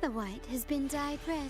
The white has been dyed red.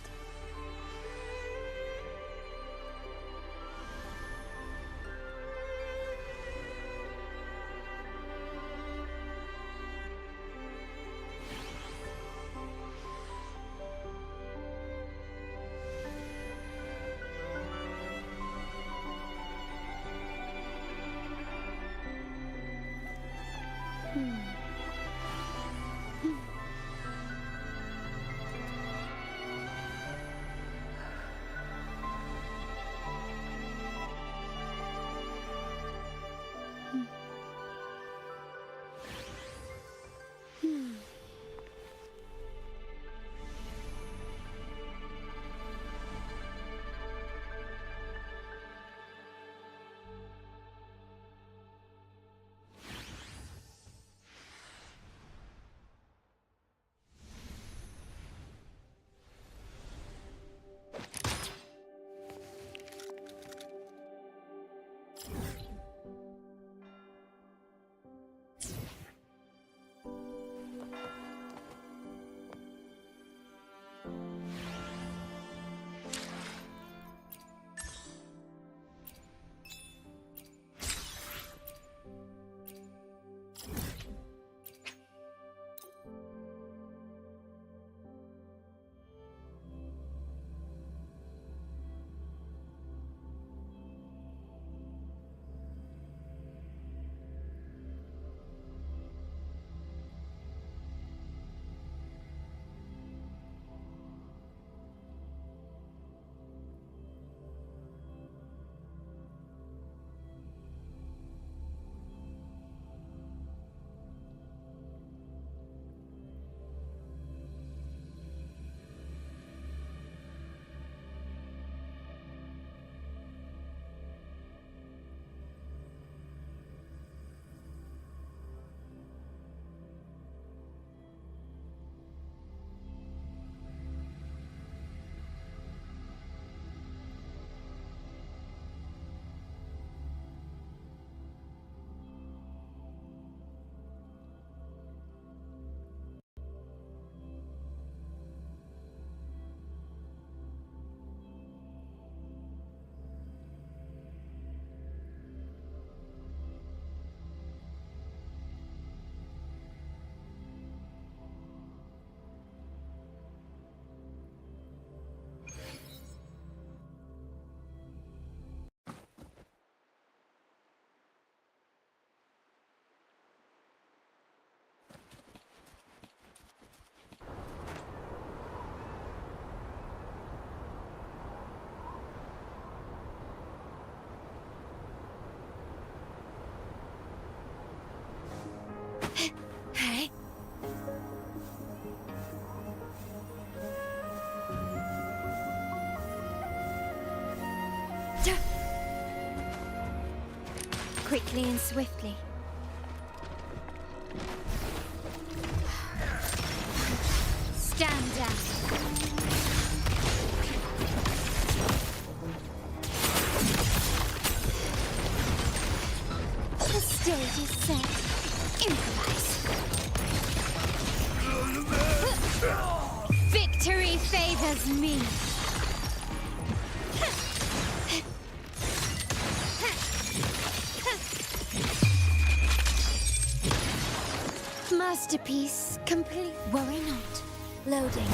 Hey. Quickly and swiftly. Stand down. The stage is set. Improvise. Victory favors me. Masterpiece complete. Worry not. Loading.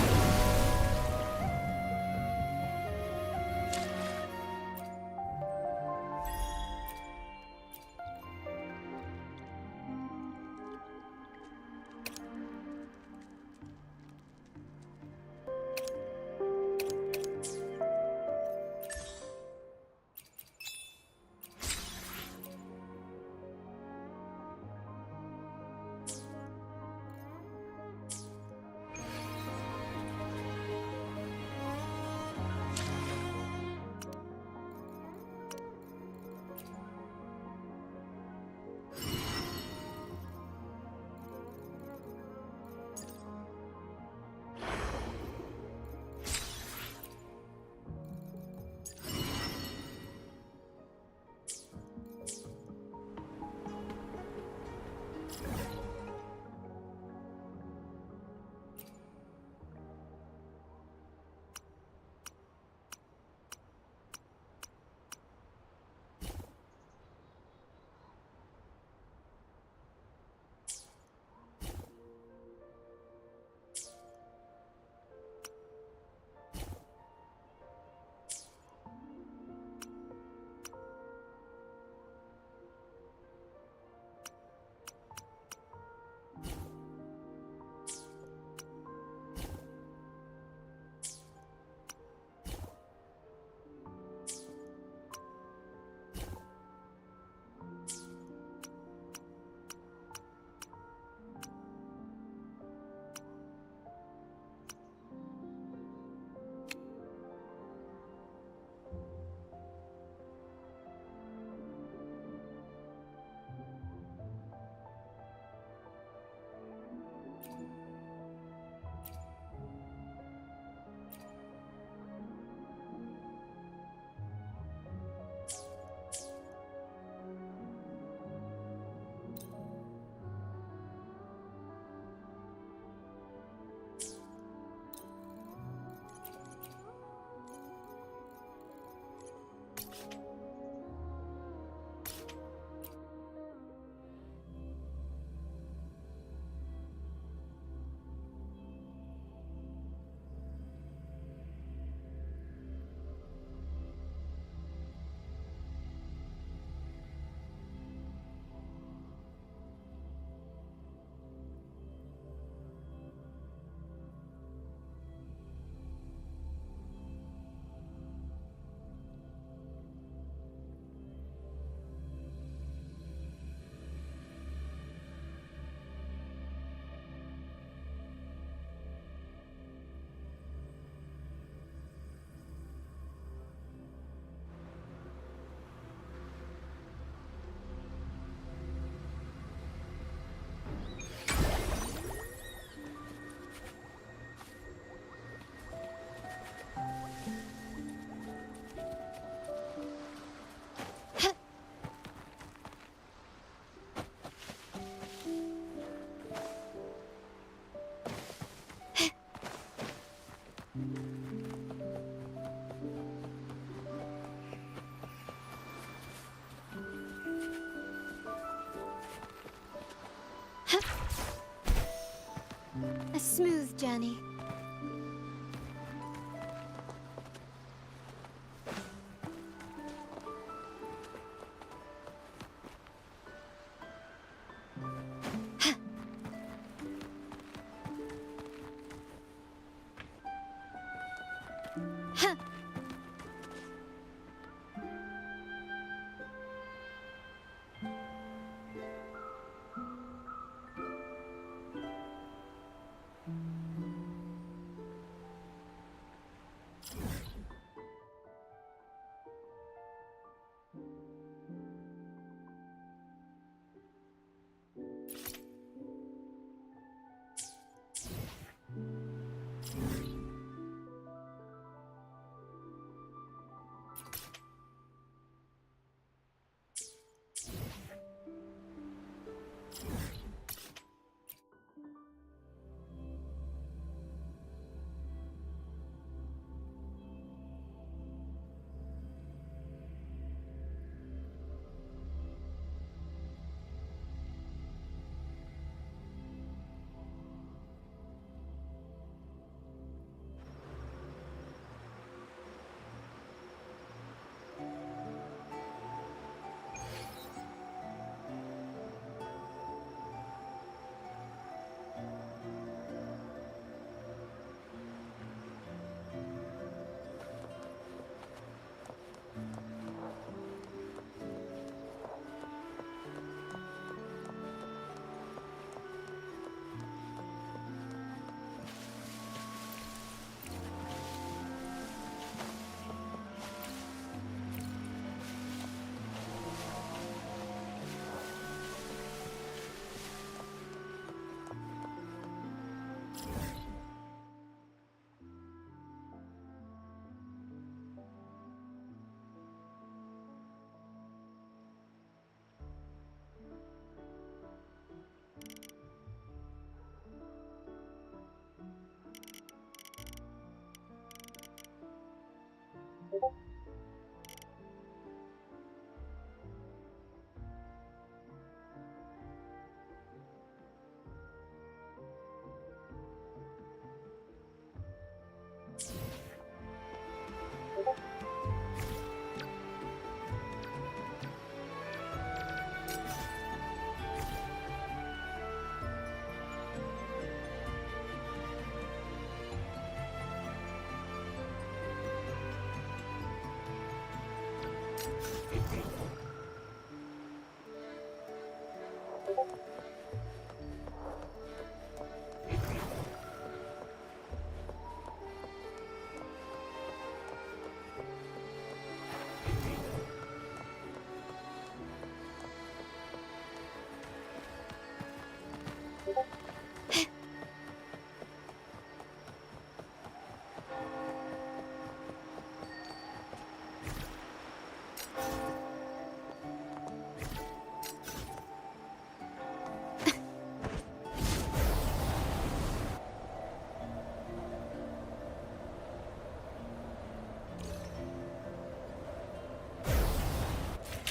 A smooth journey.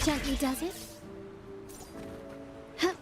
Gently does it. Huh.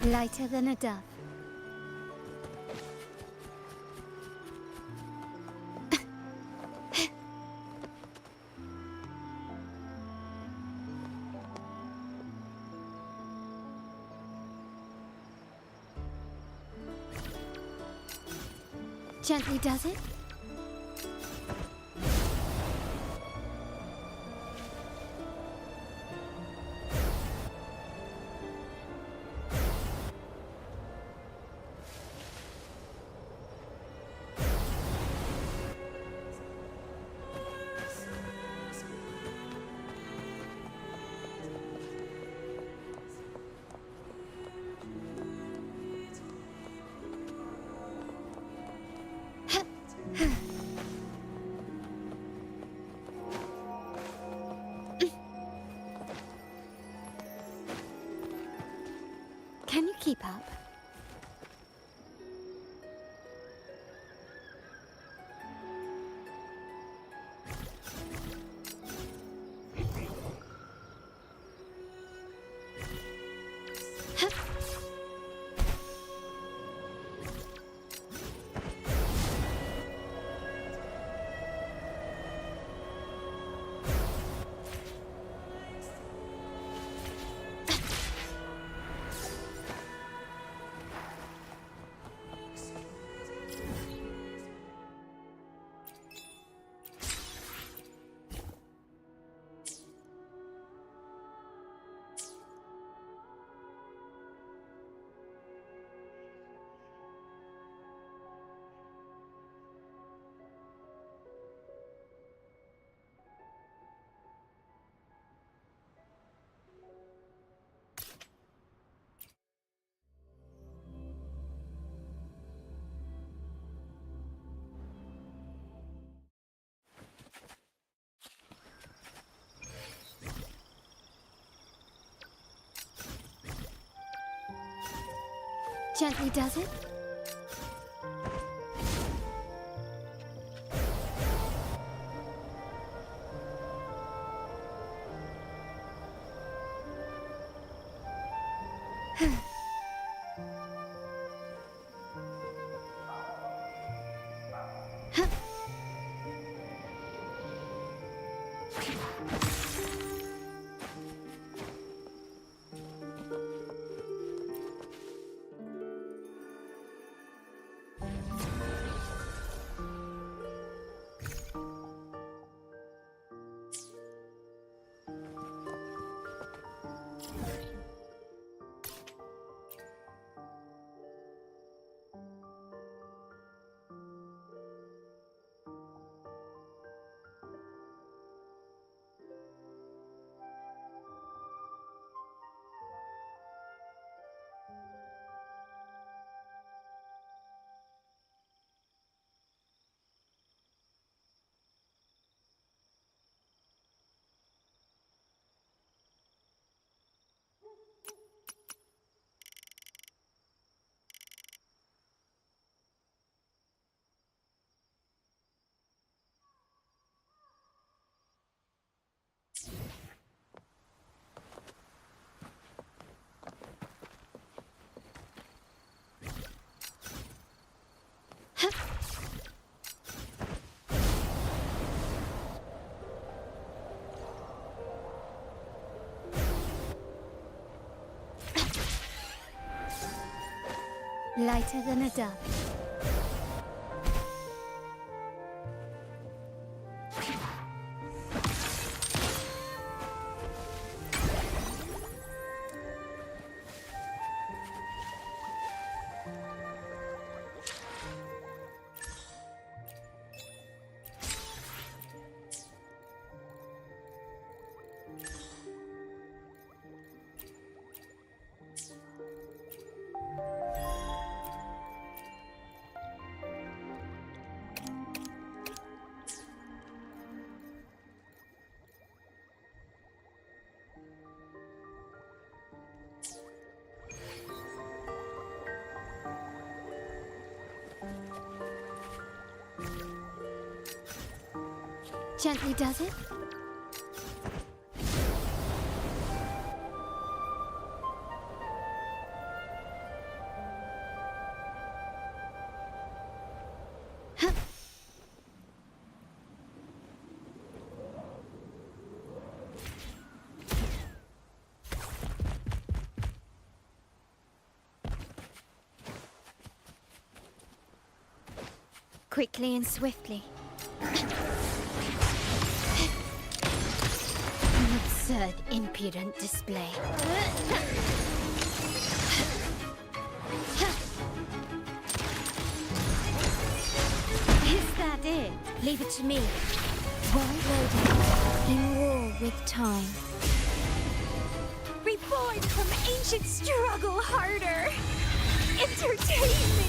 Lighter than a dove. Gently does it? Can you keep up? Gently does it? Lighter than a dove. Gently does it? quickly and swiftly. An absurd, impudent display. Is that it? Leave it to me. Why loading? In war with time. Reborn from ancient struggle harder. Entertain me.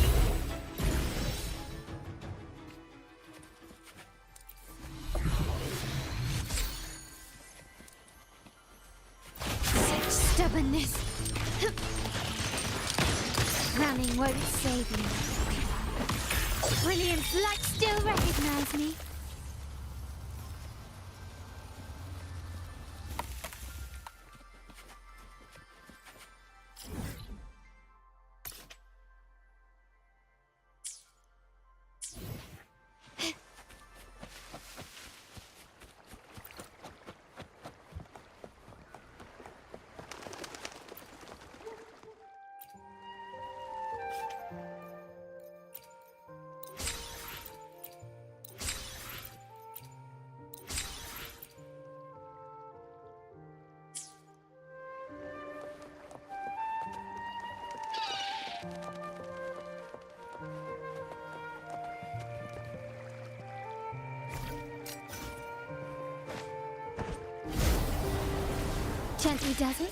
Such stubbornness. Running won't save me. Brilliant light still recognize me. Gently does it.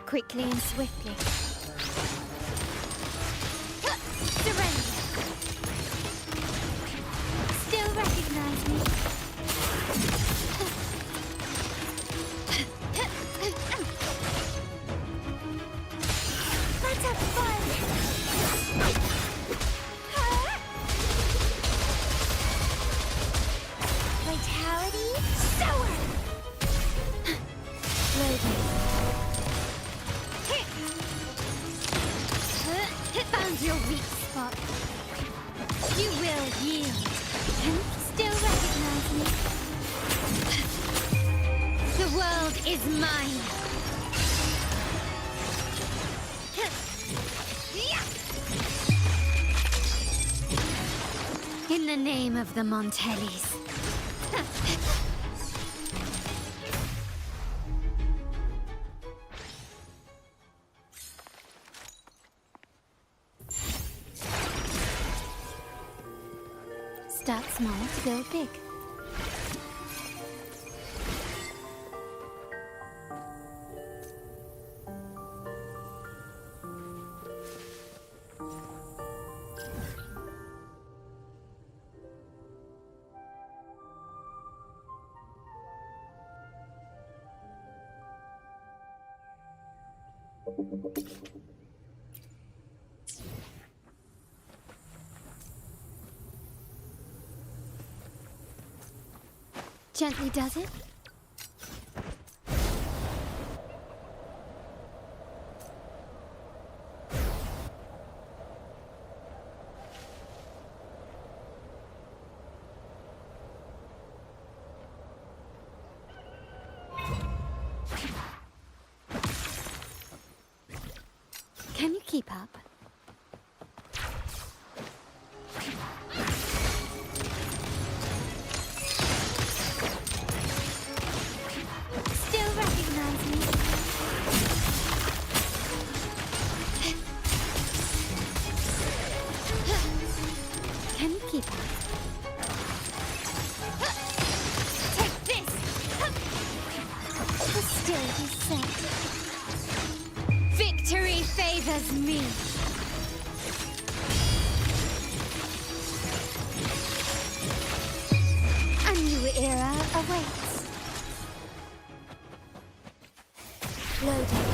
Quickly and swiftly. Surrender. Still recognize me. Let's have fun. Vitality, sour! Loading. Found your weak spot. You will yield. Can you still recognize me? The world is mine. In the name of the Montellis. Start small to go big. Gently does it. Can you keep up? Still recognize me? Can you keep up? Take this! The still be set. Victory favors me. A new era awaits. Loading.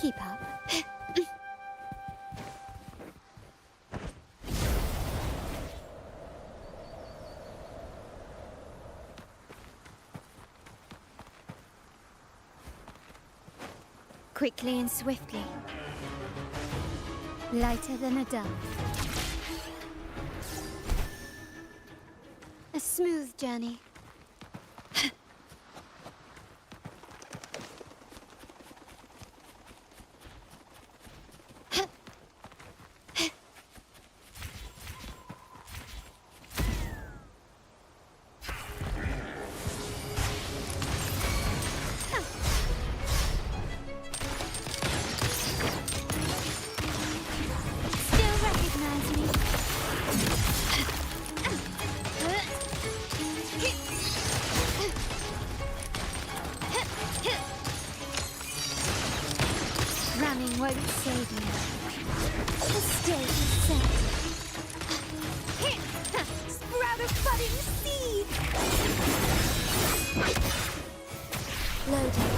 keep up? Quickly and swiftly. Lighter than a dove. A smooth journey. Running won't save you. The stage is set. Sprout a budding seed! Loading.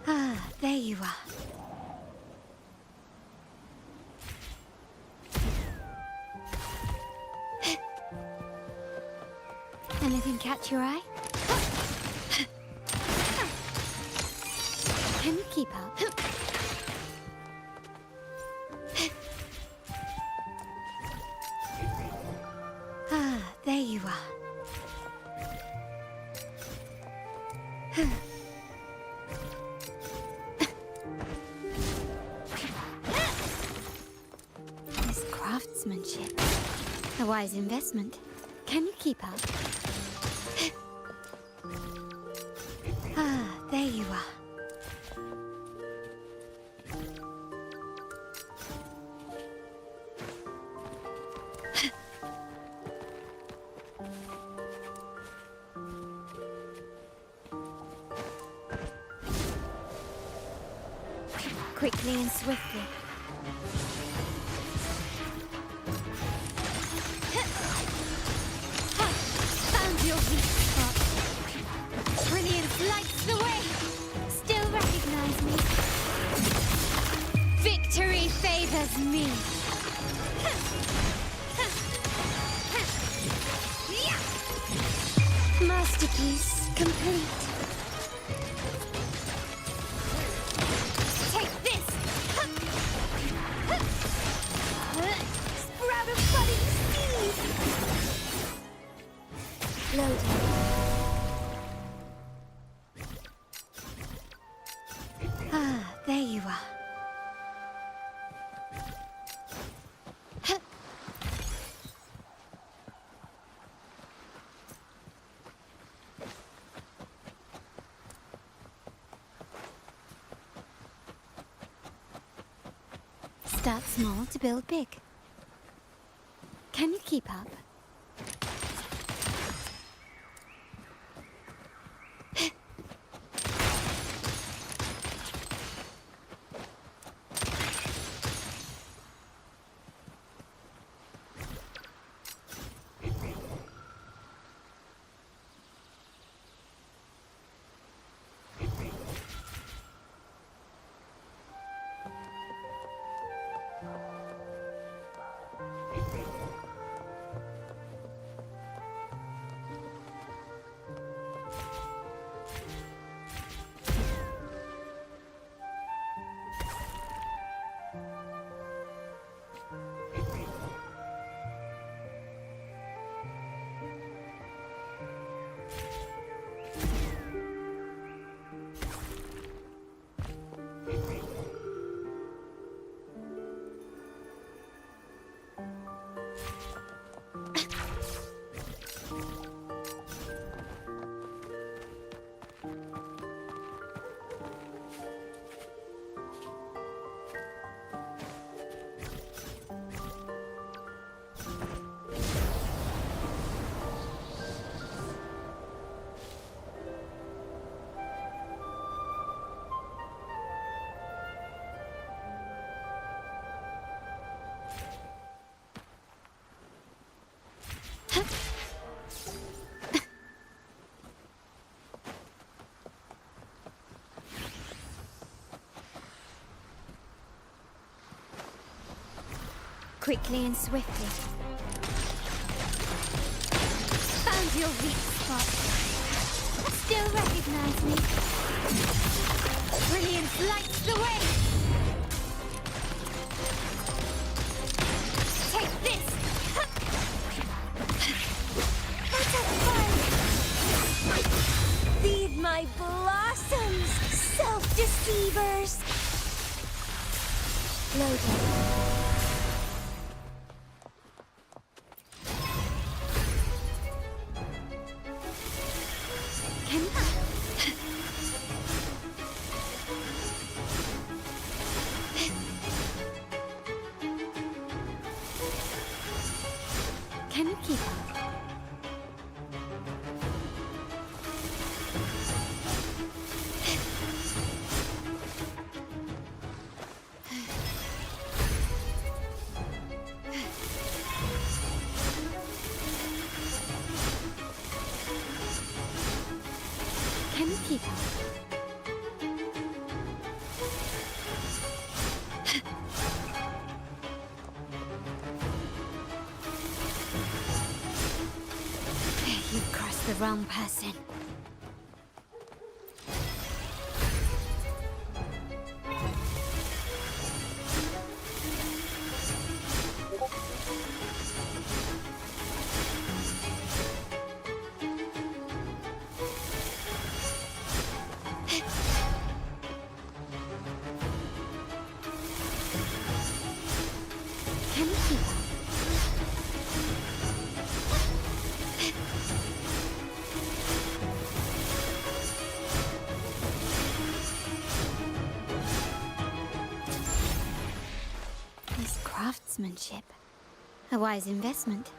Ah, there you are. Anything catch your eye? Can you keep up? Ah, there you are. This craftsmanship. A wise investment. Can you keep up? Ah, there you are. Quickly and swiftly. Found your weak spot. Brilliance lights the way. Still recognize me. Victory favors me. Masterpiece complete. Take this. Sprout a budding seed. Loading. Ah, there you are. Start small to build big. Can you keep up? Quickly and swiftly. Found your weak spot. Still recognize me. Brilliance lights the way. Take this. Feed my blossoms, self-deceivers. Loading. Can you keep up? Can you keep up? You've crossed the wrong person. Can you keep up? This craftsmanship. A wise investment.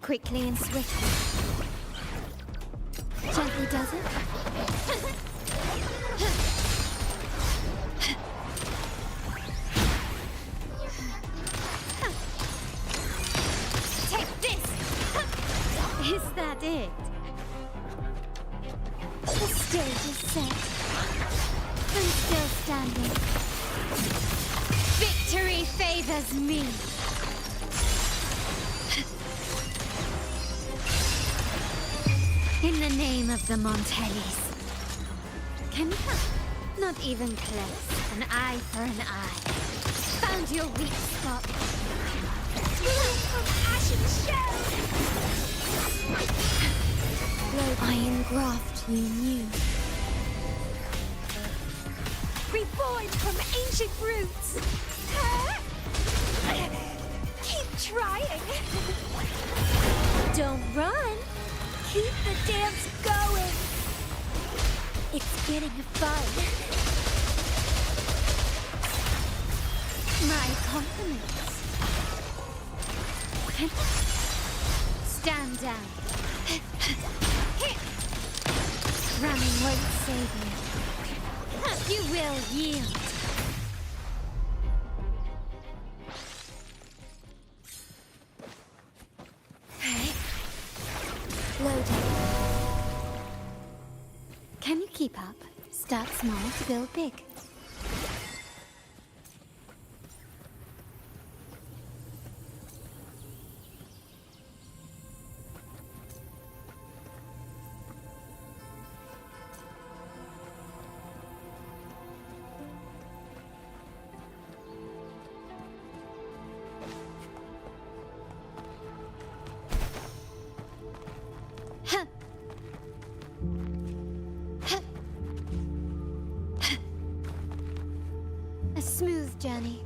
Quickly and swiftly. Gently does it. Take this! Is that it? The stage is set. I'm still standing. Victory favors me. the name of the Montellis. Can you help? Not even close. An eye for an eye. Found your weak spot. Blood from ashen shell! Iron graft you knew. Reborn from ancient roots! Keep trying! Don't run! Keep the dance going! It's getting fun! My compliments! Stand down! Running won't save you. You will yield. Loading. Can you keep up? Start small to build big. A smooth journey.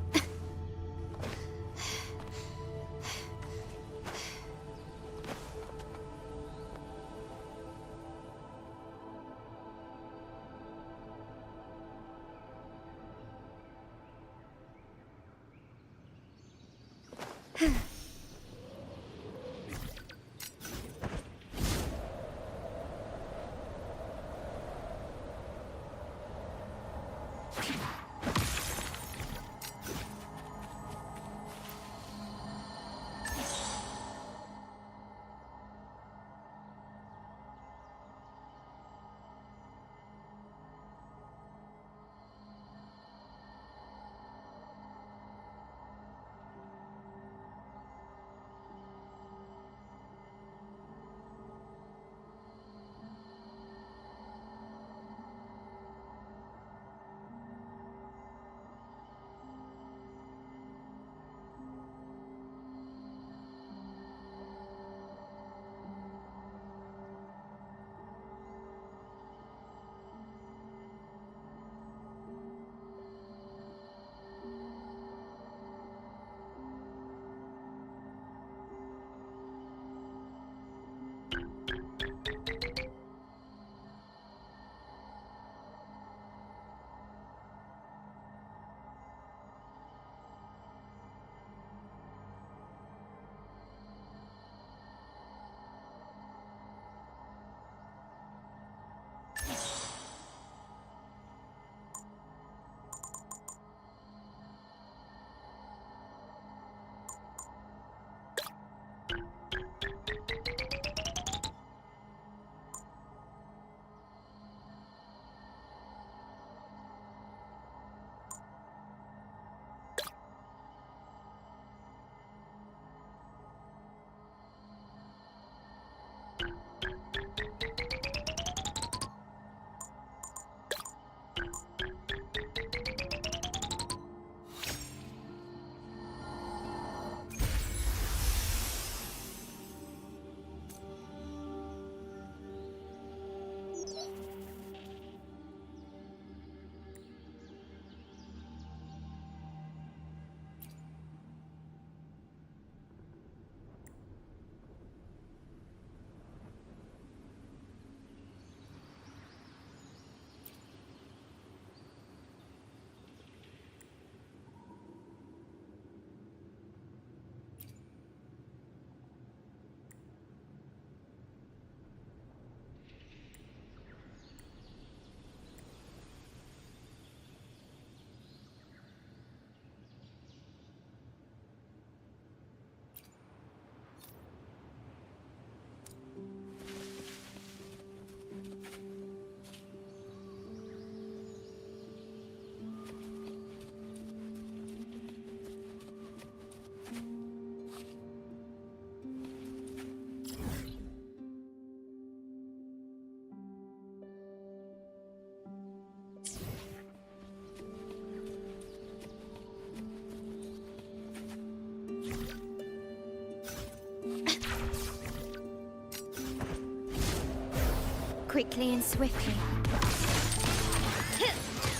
Quickly and swiftly.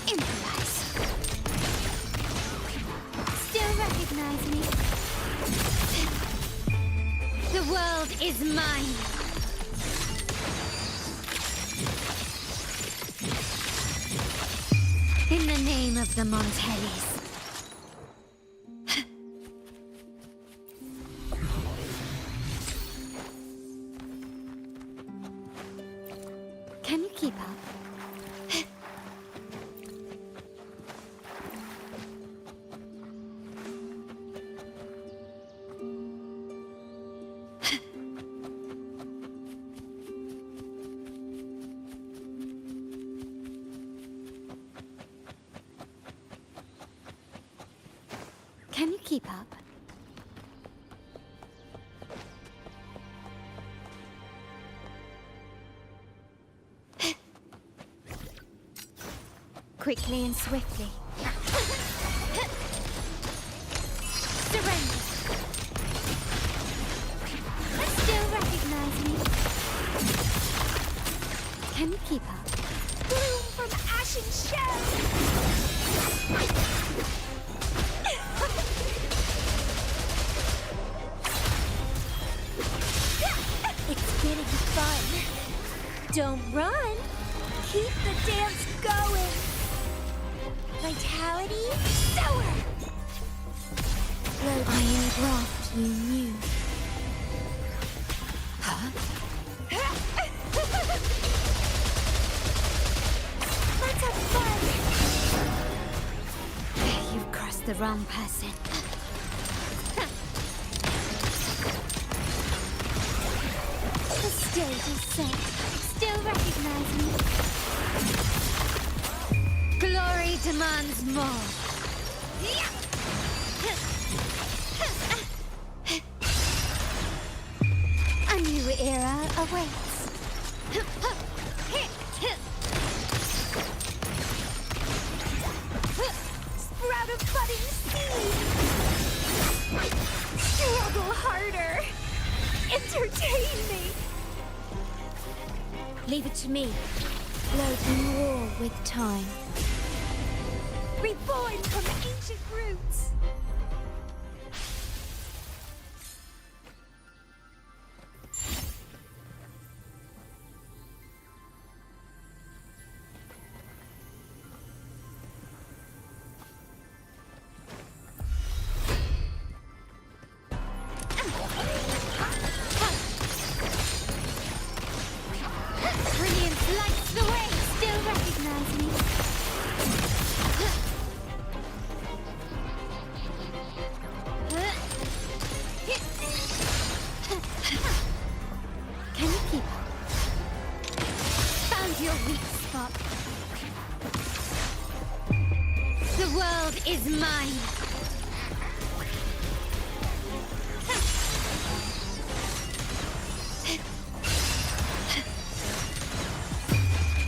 Improvise. Still recognize me? The world is mine. In the name of the Montellis. Can you keep up? Can you keep up? Quickly and swiftly. Surrender. Still recognize me? Can you keep up? Bloom from ashen shell! It's getting fun. Don't run. Keep the dance going. Vitality, sour! Iron graft you knew. Huh? Let's have fun! You've crossed the wrong person. The stage is set. Still recognize me? Glory demands more. A new era awaits. Sprout a budding seed. Struggle harder. Entertain me. Leave it to me. Floating war with time. Reborn from ancient roots! Brilliance lights the way! Still recognize me? Can you keep up? Found your weak spot. The world is mine.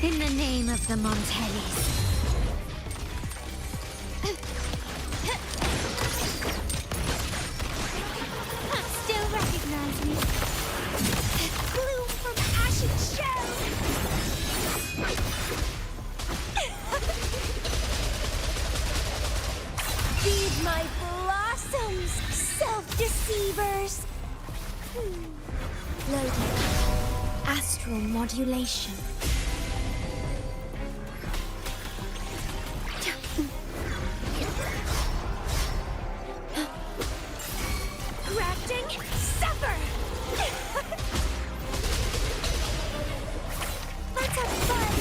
In the name of the Montellis. Still recognize me? Bloom from ashen shell! Feed my blossoms, self-deceivers! Loading. Astral modulation. Grafting, suffer! Let's have fun!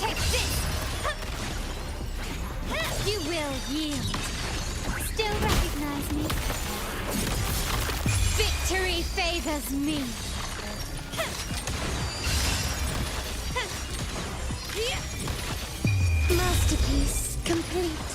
Take this! You will yield. Still recognize me? Victory favors me. Masterpiece complete.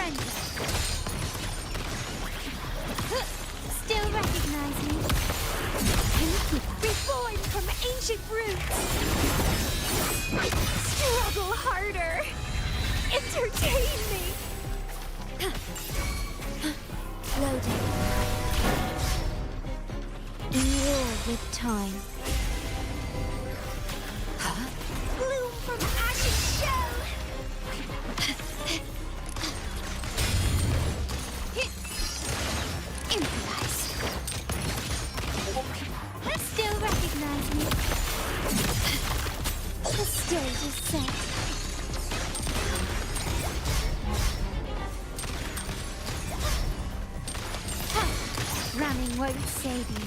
Surrender. Still recognize me? Can you keep up? Reborn from ancient roots. Struggle harder. Entertain me. Loading. In war with time. Huh? Bloom from ashen shell. Improvise. Still recognize me. The stage is set. Ramming won't save you.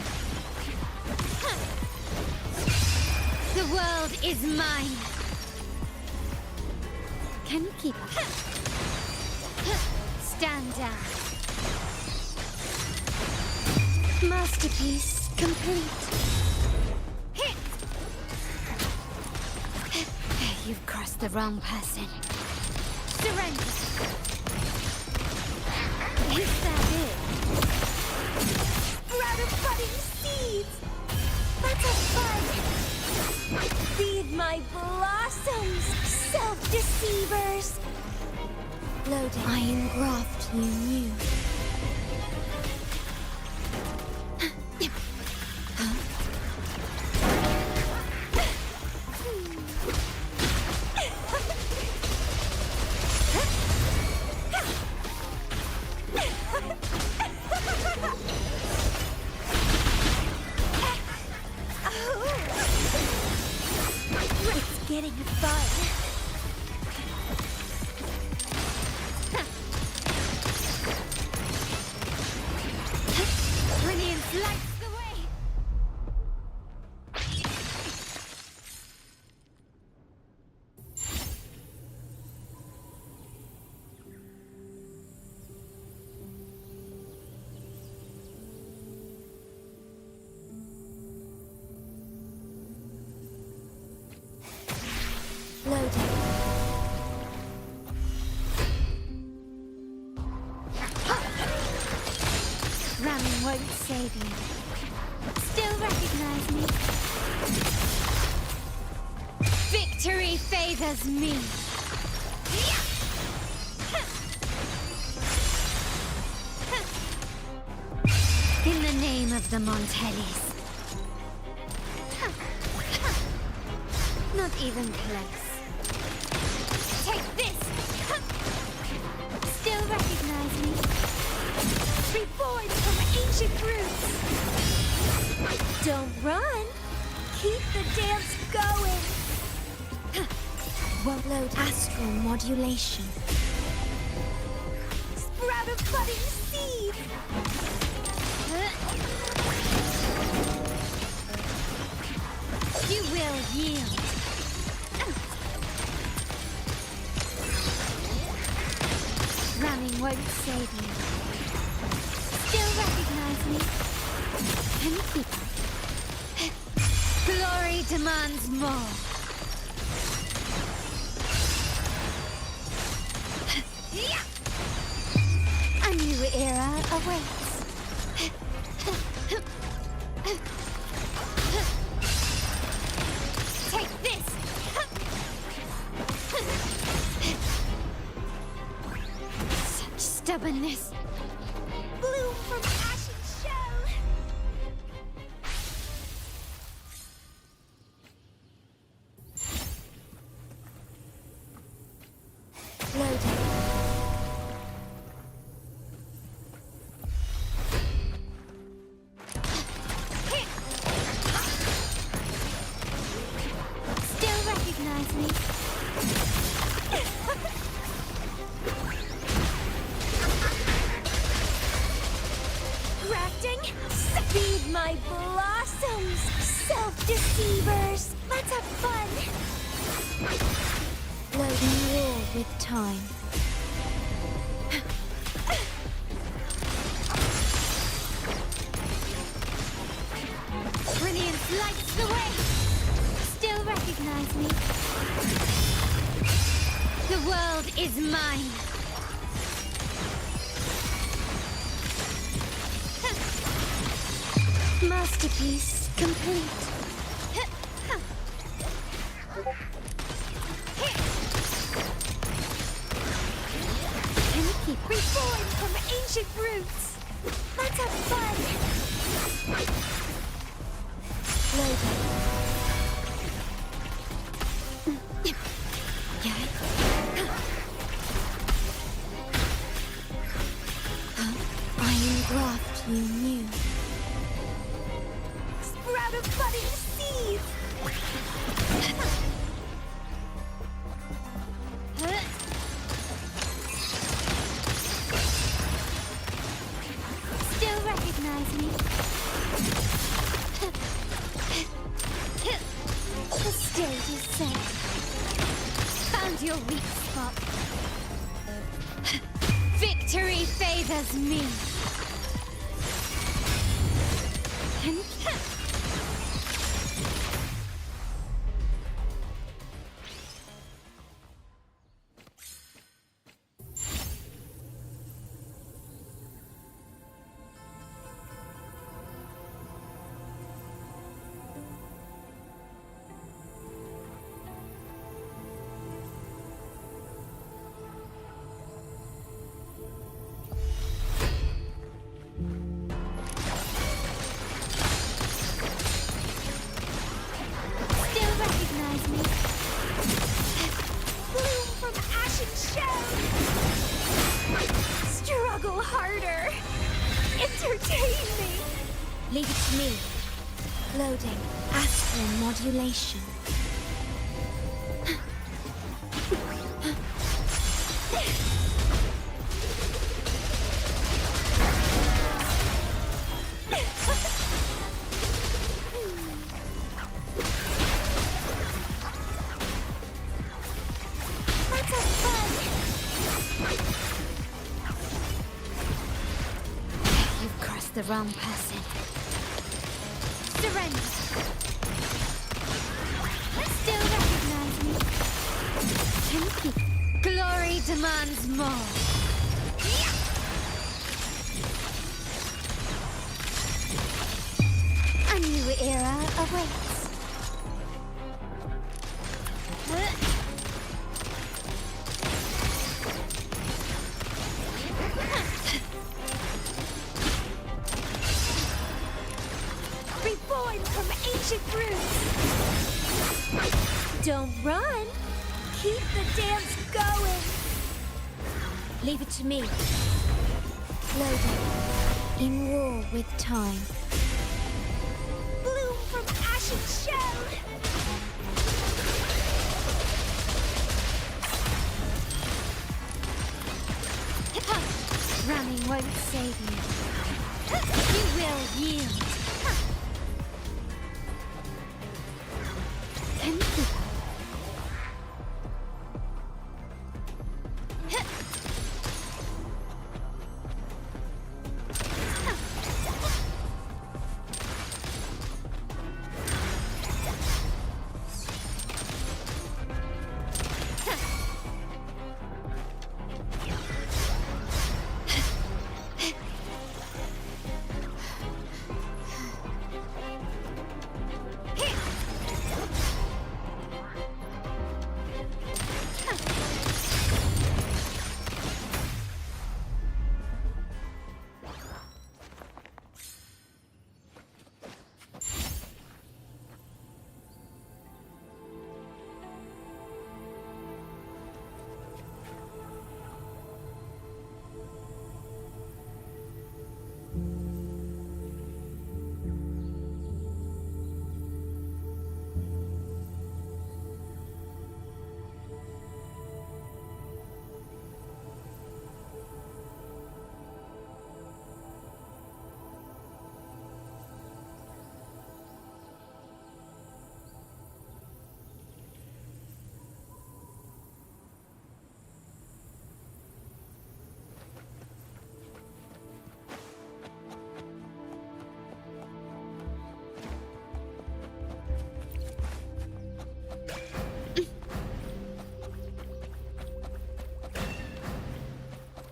The world is mine. Can you keep up? Stand down. Masterpiece complete. You've crossed the wrong person. Surrender. Is that it? Sprout of budding seeds! Let's have fun! Feed my blossoms, self-deceivers! Loading. I engraft you new. Getting fun. Brilliance lights the way. Loading. Ramming won't save you. Still recognize me? Victory favors me. In the name of the Montellis. Not even close. Take this! Still recognize me? Reborn from ancient roots! Don't run! Keep the dance going! Won't load astral modulation. Sprout of budding seed! You will yield. Ramming won't save you. Still recognize me? Can you keep up? Glory demands more. A new era awaits. Take this! Such stubbornness. Bloom from ashen shell. Loading. Still recognize me? Grafting? Feed my blossoms, self-deceivers! Let's have fun! Loading war with time. Brilliance lights the way! Still recognize me? The world is mine! Masterpiece complete. Can you keep reborn from ancient roots? Let's have fun. Loading. Iron graft you knew. Sprout of budding seeds! Still recognize me? The stage is set. Found your weak spot. Victory favors me. Struggle harder. Entertain me. Leave it to me. Loading. Astral modulation. Let's have fun. You've crossed the wrong person. Surrender. Still recognize me? Thank you. Glory demands more. A new era awaits. Reborn from ancient roots. Don't run. Keep the dance going. Leave it to me. Loading. In war with time. Bloom from ashen shell. Running won't save you. You will yield. Can you keep up?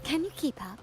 Can you keep up?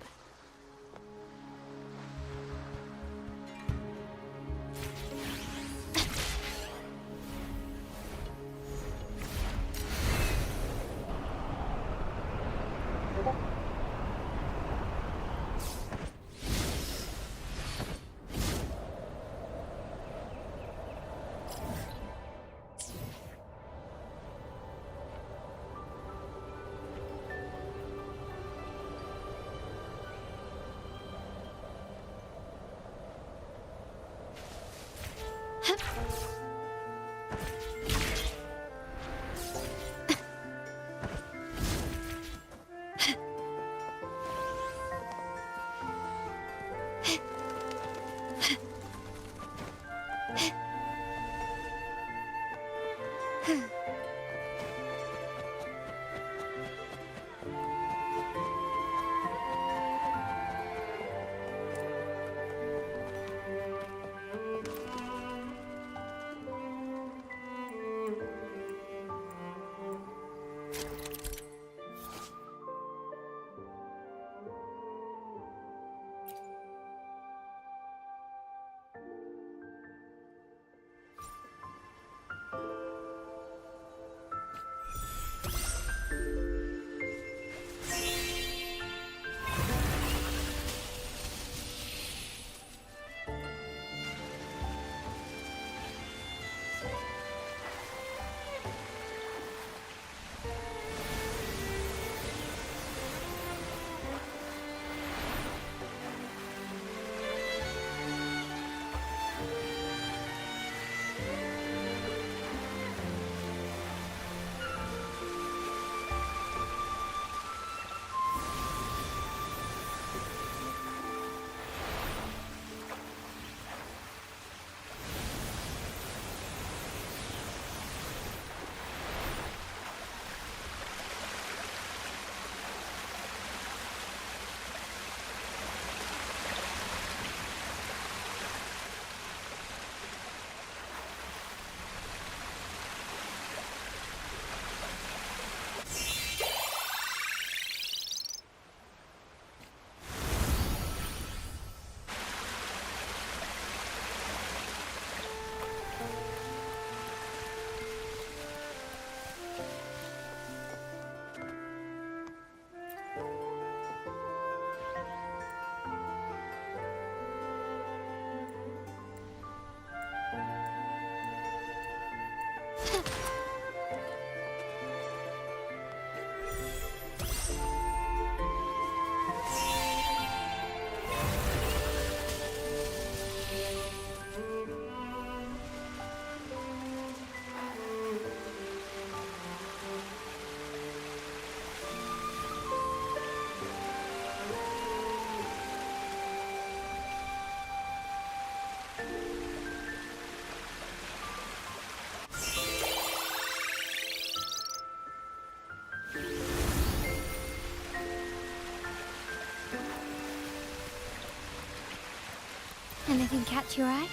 Anything catch your eye?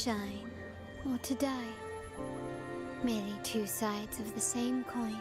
shine or to die. Merely two sides of the same coin.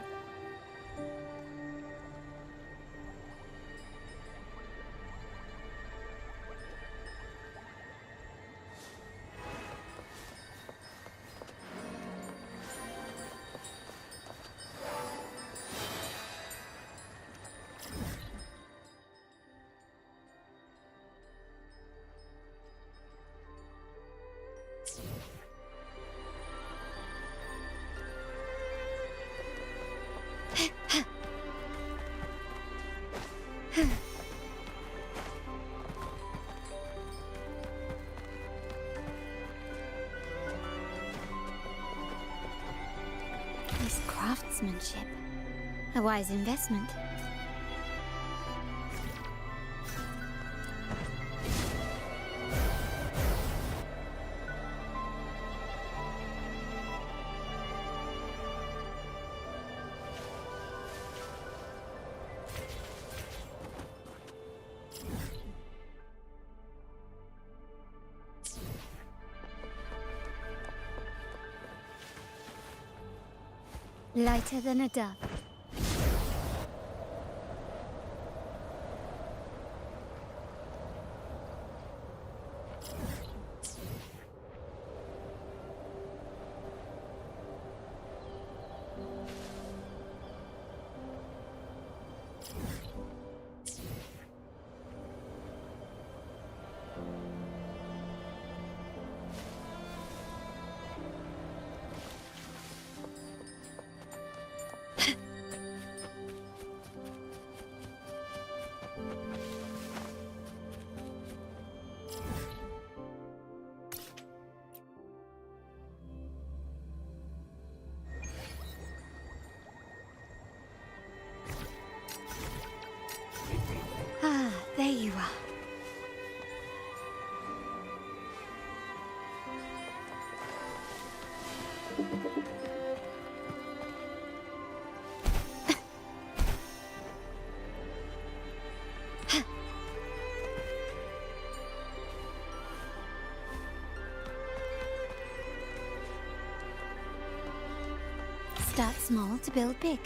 This craftsmanship, a wise investment. Lighter than a dove. Ah, there you are. Start small to build big.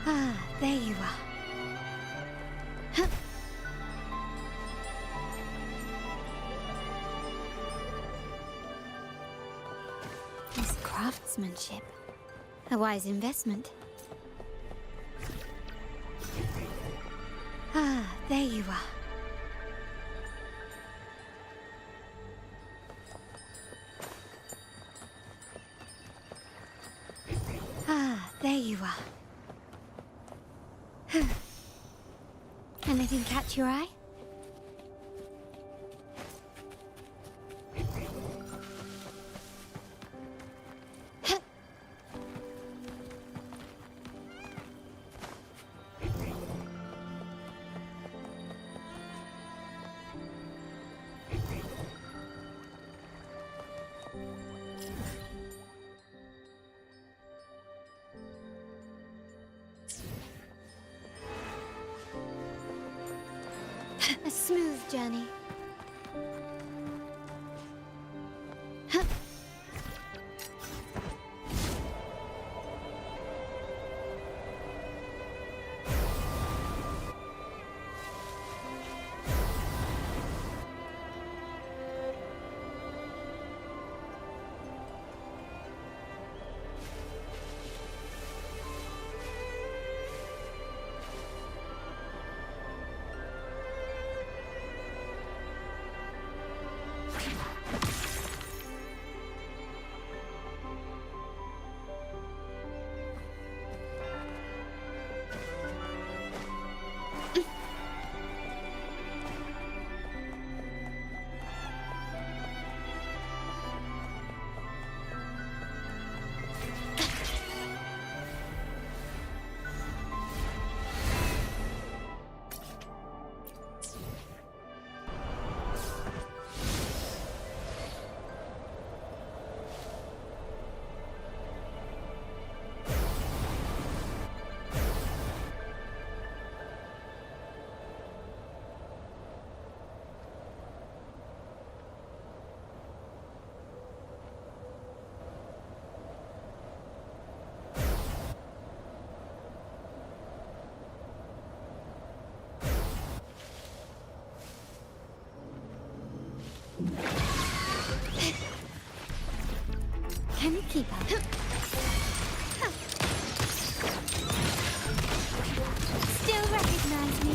Ah, there you are. Huh. This craftsmanship, a wise investment. Ah, there you are. Ah, there you are. Anything catch your eye? A smooth journey. Huh. Can you keep up? Still recognize me?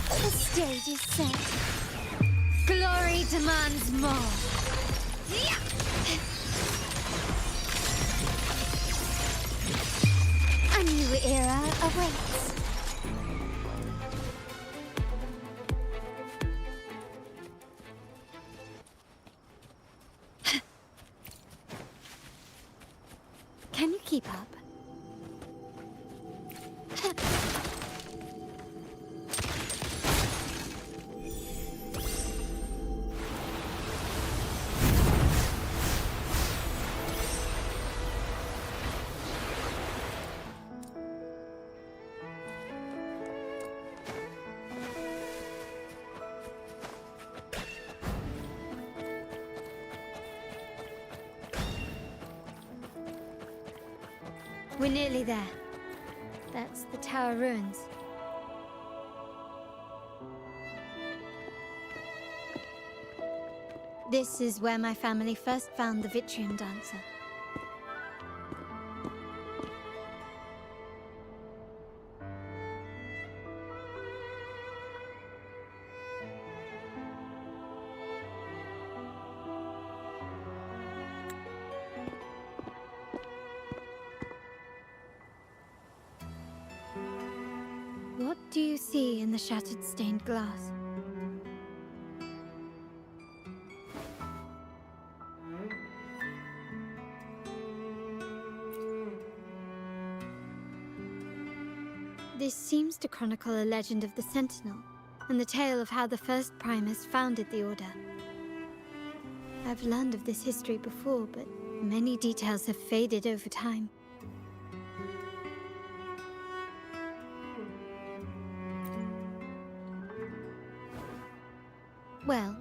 The stage is set. Glory demands more. A new era awaits. Can you keep up? We're nearly there. That's the tower ruins. This is where my family first found the Vitrium dancer. What do you see in the shattered stained glass? This seems to chronicle a legend of the Sentinel, and the tale of how the first Primus founded the Order. I've learned of this history before, but many details have faded over time. Well,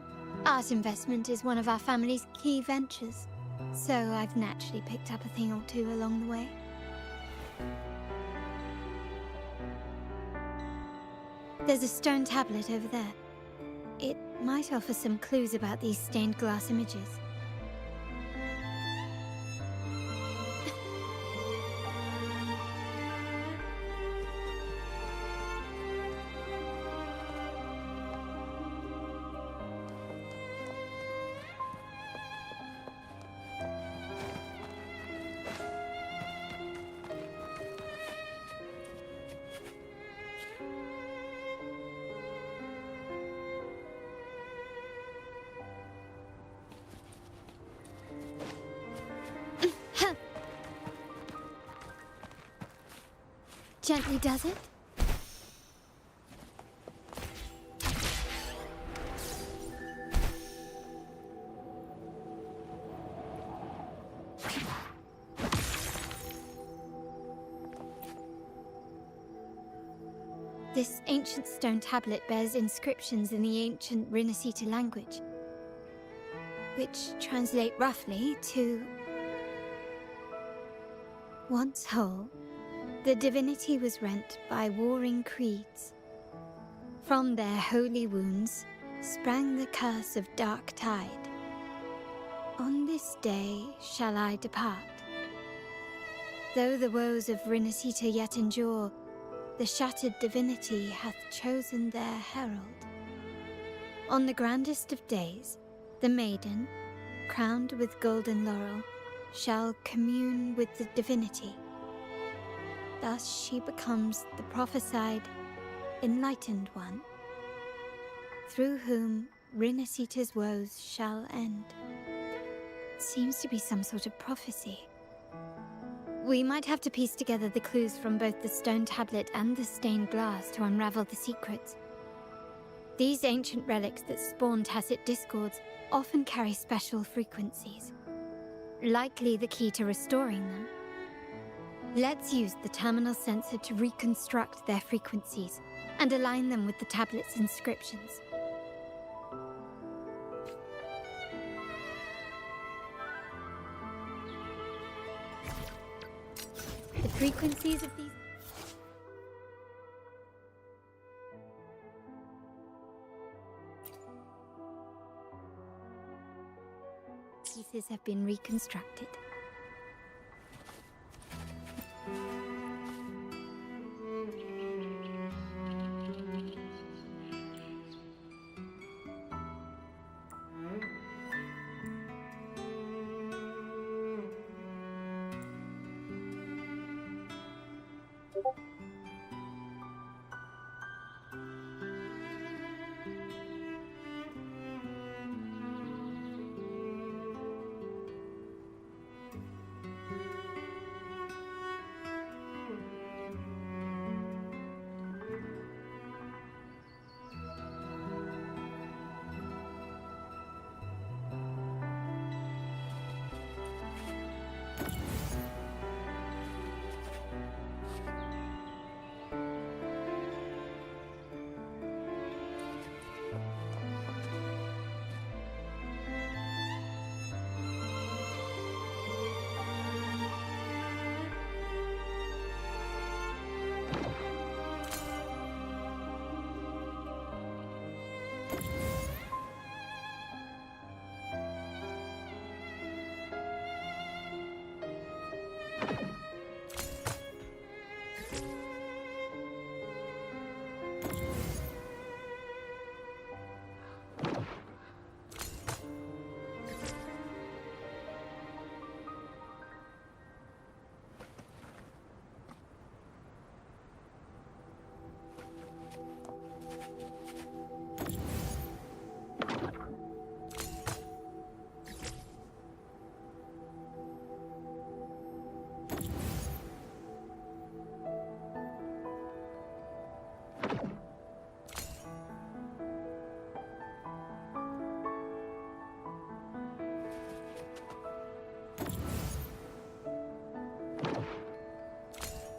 art investment is one of our family's key ventures, so I've naturally picked up a thing or two along the way. There's a stone tablet over there. It might offer some clues about these stained glass images. Gently does it? This ancient stone tablet bears inscriptions in the ancient Rinascita language, which translate roughly to... Once whole, the divinity was rent by warring creeds. From their holy wounds sprang the curse of dark tide. On this day shall I depart. Though the woes of Rinascita yet endure, the shattered divinity hath chosen their herald. On the grandest of days, the maiden, crowned with golden laurel, shall commune with the divinity. Thus she becomes the prophesied, enlightened one, through whom Rinascita's woes shall end. Seems to be some sort of prophecy. We might have to piece together the clues from both the stone tablet and the stained glass to unravel the secrets. These ancient relics that spawn tacit discords often carry special frequencies, likely the key to restoring them. Let's use the terminal sensor to reconstruct their frequencies and align them with the tablet's inscriptions. The frequencies of these... pieces have been reconstructed.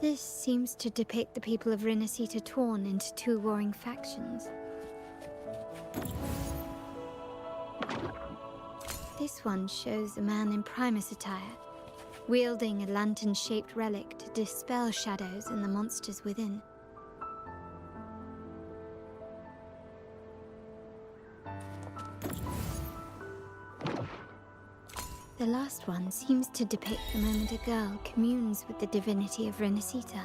This seems to depict the people of Rinascita torn into two warring factions. This one shows a man in Primus attire, wielding a lantern-shaped relic to dispel shadows and the monsters within. The last one seems to depict the moment a girl communes with the divinity of Rinascita.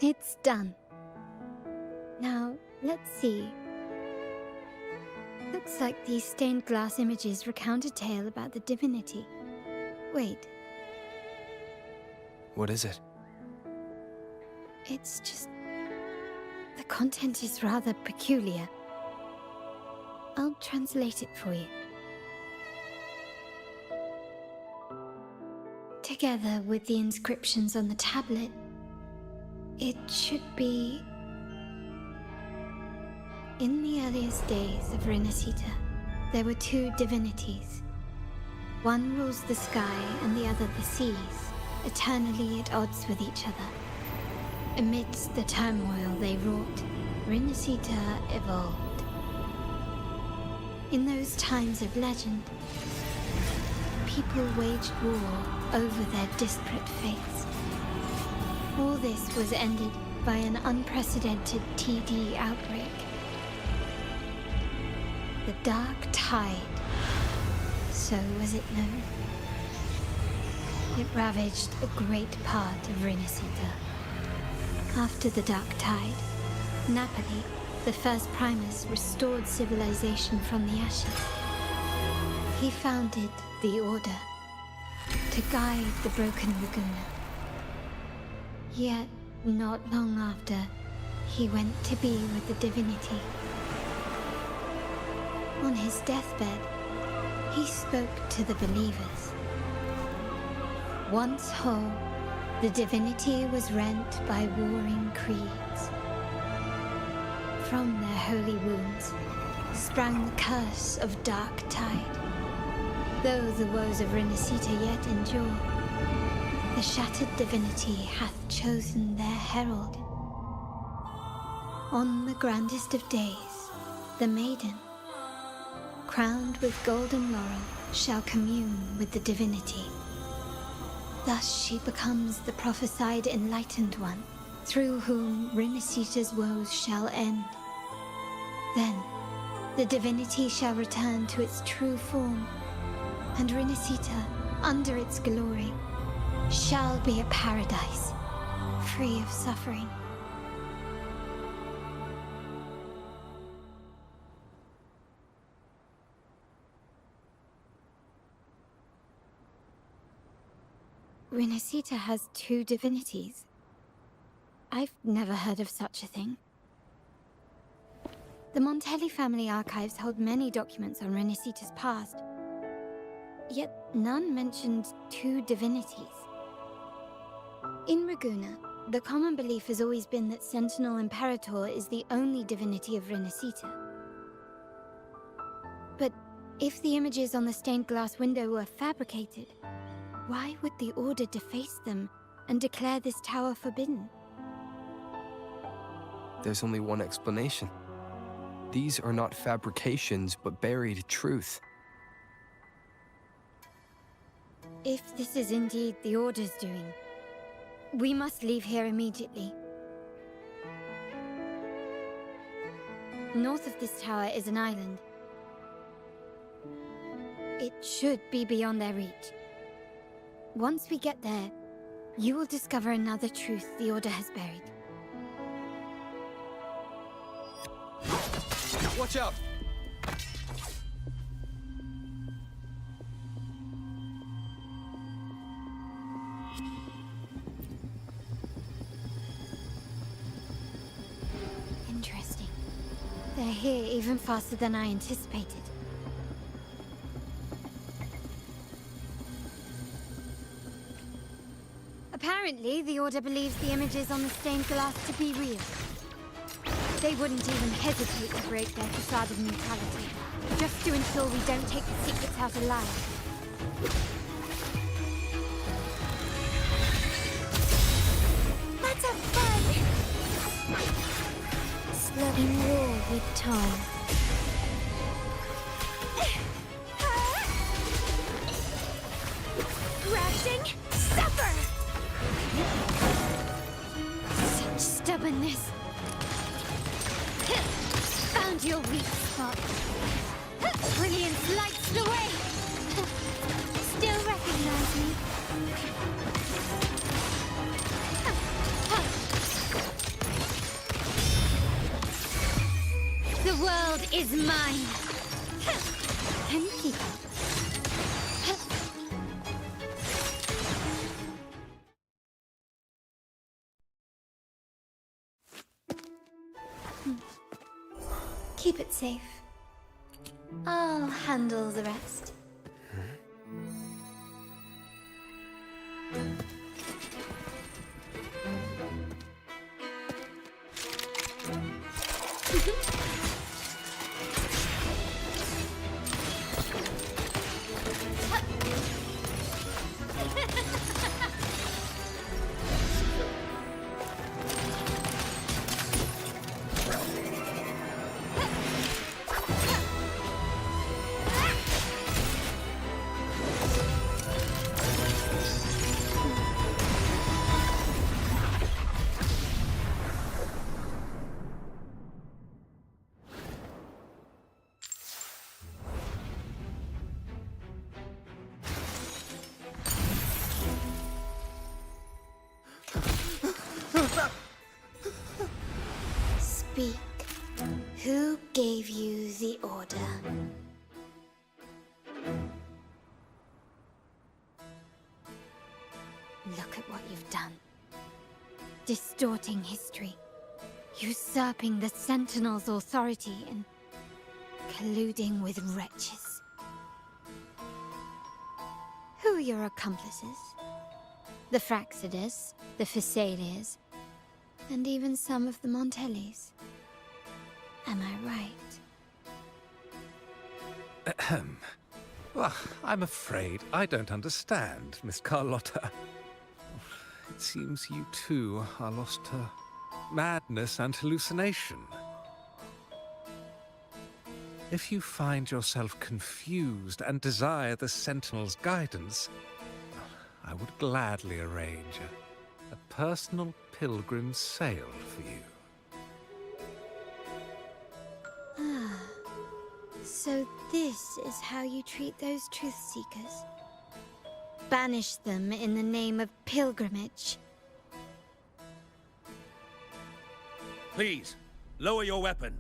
It's done. Now, let's see. Looks like these stained glass images recount a tale about the divinity. Wait. What is it? It's just... the content is rather peculiar. I'll translate it for you. Together with the inscriptions on the tablet, it should be... In the earliest days of Rinascita, there were two divinities. One rules the sky and the other the seas, eternally at odds with each other. Amidst the turmoil they wrought, Rinascita evolved. In those times of legend, people waged war over their disparate fates. All this was ended by an unprecedented TD outbreak. The Dark Tide, so was it known. It ravaged a great part of Rinascita. After the Dark Tide, Napoli, the first Primus, restored civilization from the ashes. He founded the Order to guide the broken Laguna. Yet, not long after, he went to be with the divinity. On his deathbed, he spoke to the believers. Once whole, the divinity was rent by warring creeds. From their holy wounds sprang the curse of Dark Tide. Though the woes of Rinascita yet endure, the shattered divinity hath chosen their herald. On the grandest of days, the maiden, crowned with golden laurel, shall commune with the divinity. Thus she becomes the prophesied enlightened one, through whom Rinascita's woes shall end. Then, the divinity shall return to its true form, and Rinascita, under its glory, shall be a paradise, free of suffering. Rinascita has two divinities. I've never heard of such a thing. The Montelli family archives hold many documents on Rinascita's past, yet none mentioned two divinities. In Ragusa, the common belief has always been that Sentinel Imperator is the only divinity of Rinascita. But if the images on the stained glass window were fabricated, why would the Order deface them and declare this tower forbidden? There's only one explanation. These are not fabrications, but buried truth. If this is indeed the Order's doing, we must leave here immediately. North of this tower is an island. It should be beyond their reach. Once we get there, you will discover another truth the Order has buried. Watch out! Interesting. They're here even faster than I anticipated. Apparently, the Order believes the images on the stained glass to be real. They wouldn't even hesitate to break their facade of neutrality, just to ensure we don't take the secrets out alive. Let's have fun! Slugging war with time. Grafting, suffer! Such stubbornness. Found your weak spot. Brilliance lights the way. Still recognize me? The world is mine. Can you keep up? Keep it safe. I'll handle the rest. Speak. Who gave you the order? Look at what you've done. Distorting history. Usurping the Sentinel's authority and colluding with wretches. Who are your accomplices? The Fraxidus, the Phasaelias, and even some of the Montellis. Am I right? Ahem. Well, I'm afraid I don't understand, Miss Carlotta. It seems you too are lost to madness and hallucination. If you find yourself confused and desire the Sentinel's guidance, I would gladly arrange A personal pilgrim sailed for you. So this is how you treat those truth seekers? Banish them in the name of pilgrimage. Please, lower your weapon.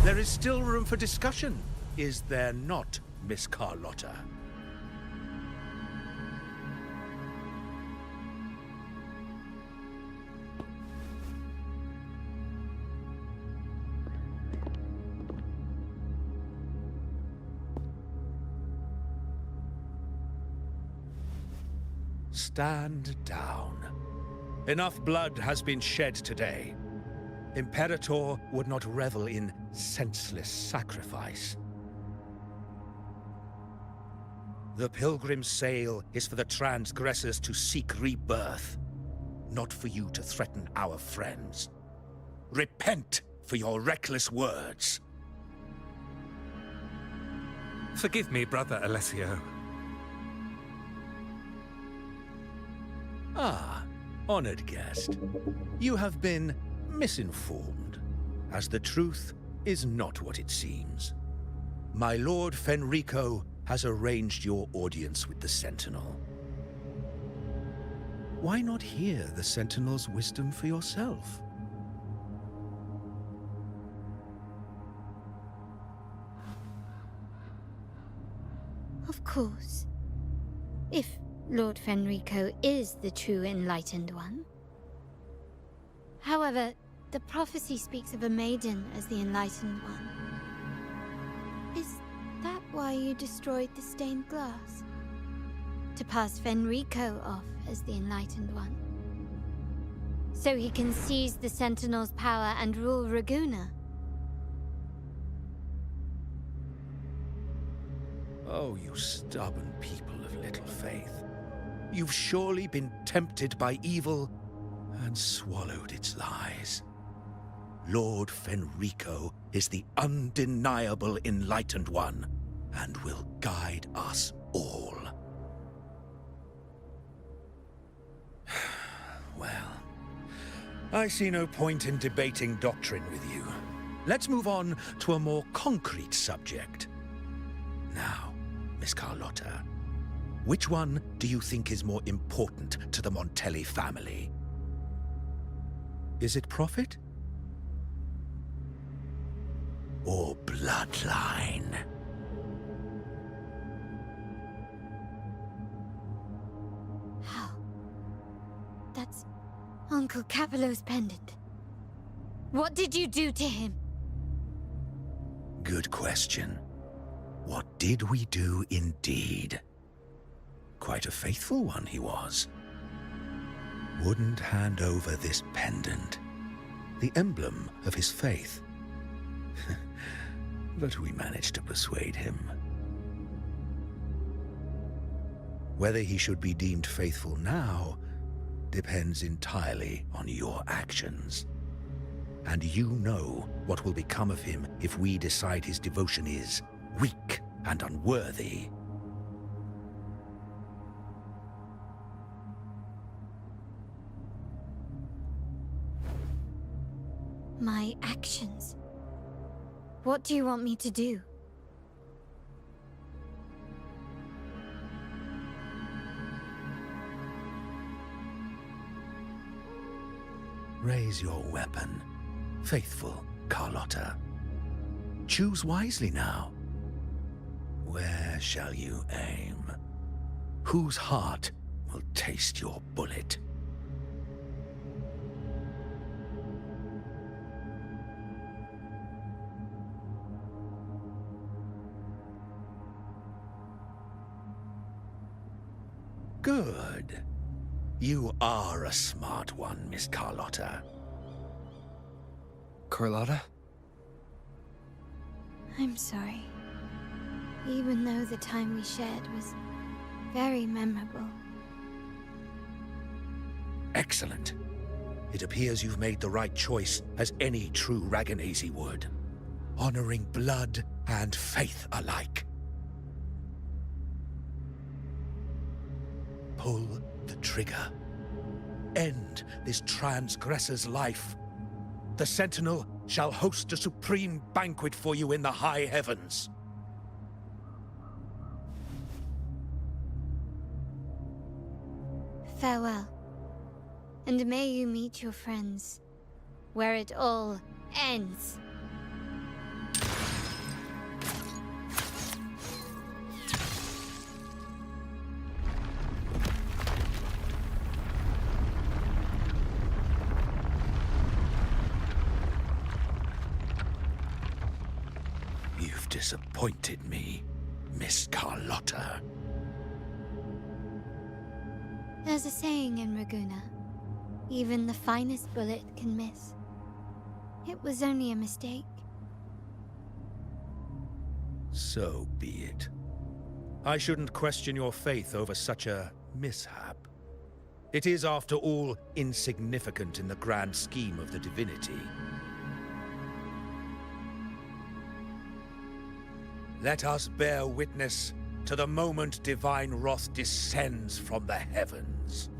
There is still room for discussion, is there not, Miss Carlotta? Stand down. Enough blood has been shed today. Imperator would not revel in senseless sacrifice. The pilgrim's sail is for the transgressors to seek rebirth, not for you to threaten our friends. Repent for your reckless words. Forgive me, Brother Alessio. Ah, honored guest. You have been misinformed, as the truth is not what it seems. My Lord Fenrico has arranged your audience with the Sentinel. Why not hear the Sentinel's wisdom for yourself? Of course. If Lord Fenrico is the true Enlightened One. However, the prophecy speaks of a maiden as the Enlightened One. Is that why you destroyed the stained glass? To pass Fenrico off as the Enlightened One? So he can seize the Sentinel's power and rule Raguna? Oh, you stubborn people of little faith. You've surely been tempted by evil and swallowed its lies. Lord Fenrico is the undeniable Enlightened One and will guide us all. Well, I see no point in debating doctrine with you. Let's move on to a more concrete subject. Now, Miss Carlotta, which one do you think is more important to the Montelli family? Is it profit? Or bloodline? How? That's Uncle Capello's pendant. What did you do to him? Good question. What did we do indeed? Quite a faithful one he was. Wouldn't hand over this pendant, the emblem of his faith. But we managed to persuade him. Whether he should be deemed faithful now depends entirely on your actions. And you know what will become of him if we decide his devotion is weak and unworthy. My actions? What do you want me to do? Raise your weapon, faithful Carlotta. Choose wisely now. Where shall you aim? Whose heart will taste your bullet? Good. You are a smart one, Miss Carlotta. Carlotta? I'm sorry. Even though the time we shared was very memorable. Excellent. It appears you've made the right choice, as any true Ragganese would. Honoring blood and faith alike. Pull the trigger. end this transgressor's life. The Sentinel shall host a supreme banquet for you in the high heavens. Farewell. And may you meet your friends, where it all ends. You've disappointed me, Miss Carlotta. There's a saying in Raguna, even the finest bullet can miss. It was only a mistake. So be it. I shouldn't question your faith over such a mishap. It is, after all, insignificant in the grand scheme of the divinity. Let us bear witness to the moment divine wrath descends from the heavens.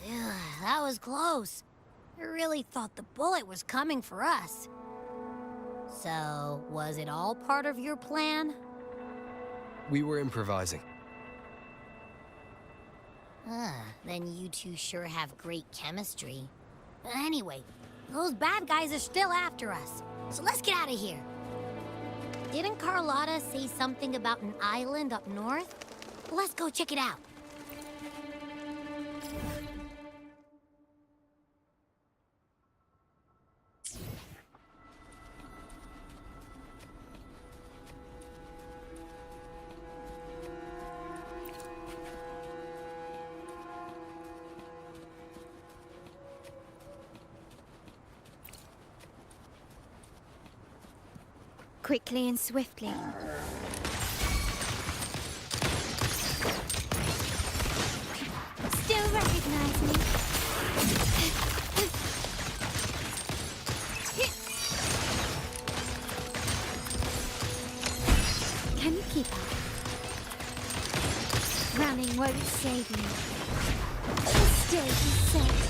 Ugh, that was close. I really thought the bullet was coming for us. So, was it all part of your plan? We were improvising. Then you two sure have great chemistry. But anyway, those bad guys are still after us. So let's get out of here. Didn't Carlotta say something about an island up north? Let's go check it out. Quickly and swiftly. Still recognize me? Can you keep up? Running won't save you. Stay safe.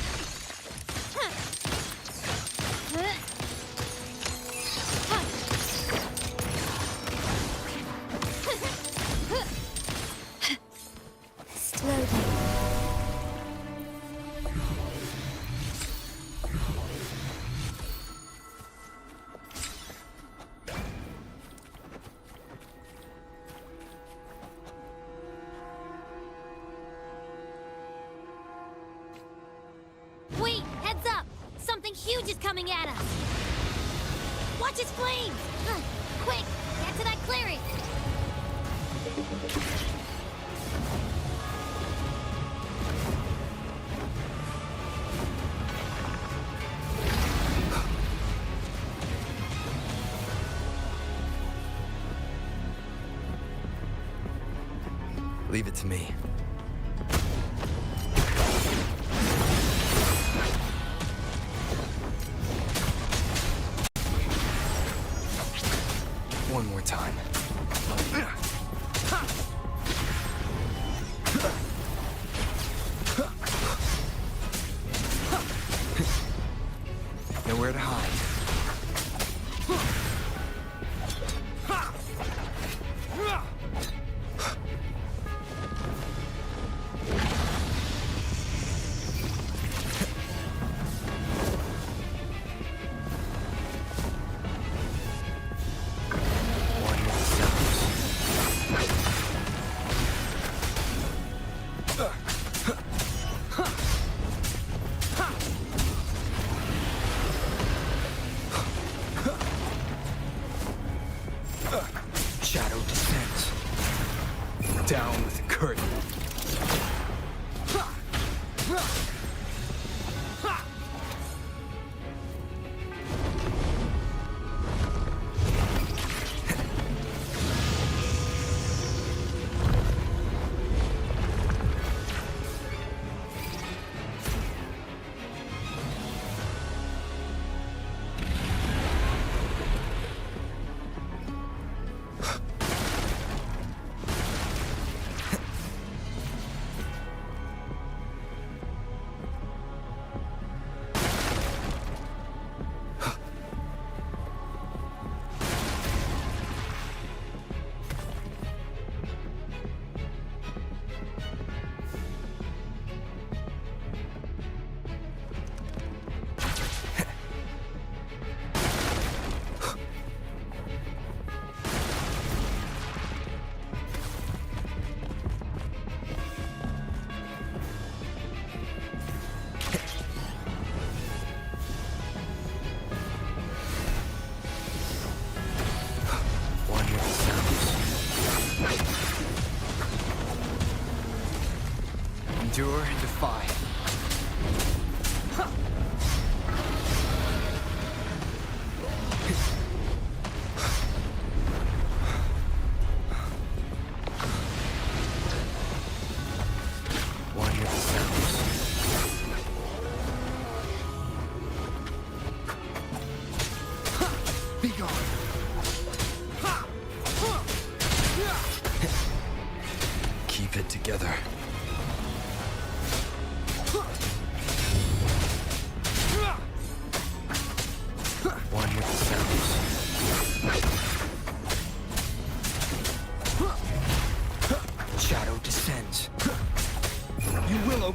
Wait, heads up! Something huge is coming at us! Watch its flames! Quick, get to that clearing! Leave it to me. One more time. Nowhere to hide.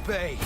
bay.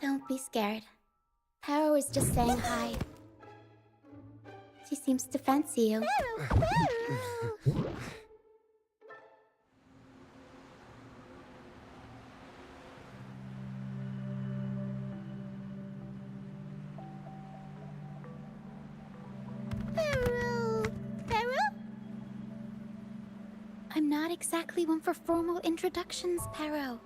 Don't be scared. Paro is just saying hi. She seems to fancy you. I'm not exactly one for formal introductions, Paro.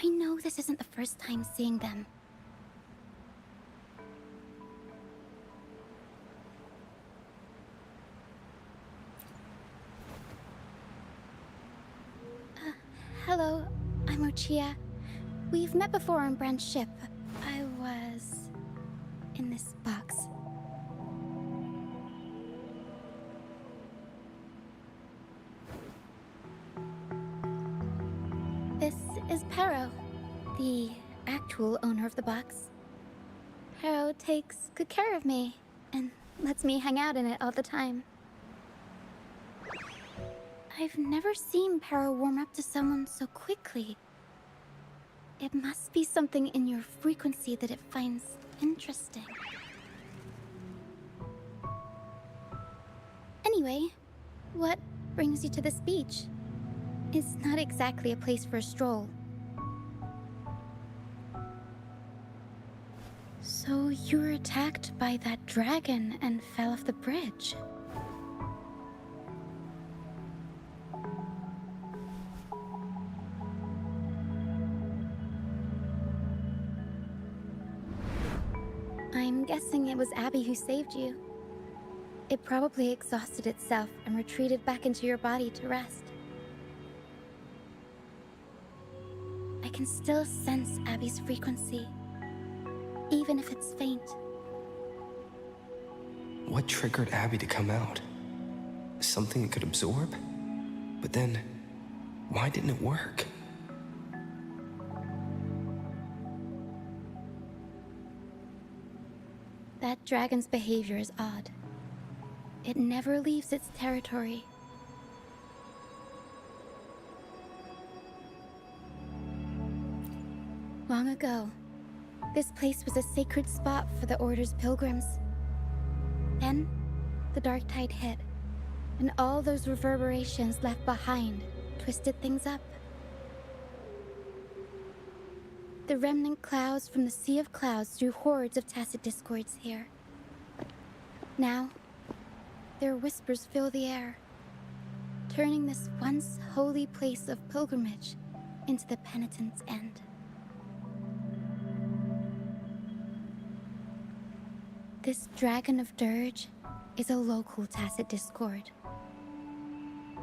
I know this isn't the first time seeing them. Hello, I'm Ochia. We've met before on Brand's ship. I was in this box. This is Paro, the actual owner of the box. Paro takes good care of me and lets me hang out in it all the time. I've never seen Paro warm up to someone so quickly. It must be something in your frequency that it finds interesting. Anyway, what brings you to this beach? It's not exactly a place for a stroll. So you were attacked by that dragon and fell off the bridge. I'm guessing it was Abby who saved you. It probably exhausted itself and retreated back into your body to rest. I can still sense Abby's frequency, even if it's faint. What triggered Abby to come out? Something it could absorb? But then, why didn't it work? That dragon's behavior is odd. It never leaves its territory. Long ago, this place was a sacred spot for the Order's pilgrims. Then, the dark tide hit, and all those reverberations left behind twisted things up. The remnant clouds from the Sea of Clouds drew hordes of tacit discords here. Now, their whispers fill the air, turning this once holy place of pilgrimage into the penitent's end. This Dragon of Dirge is a local tacit discord.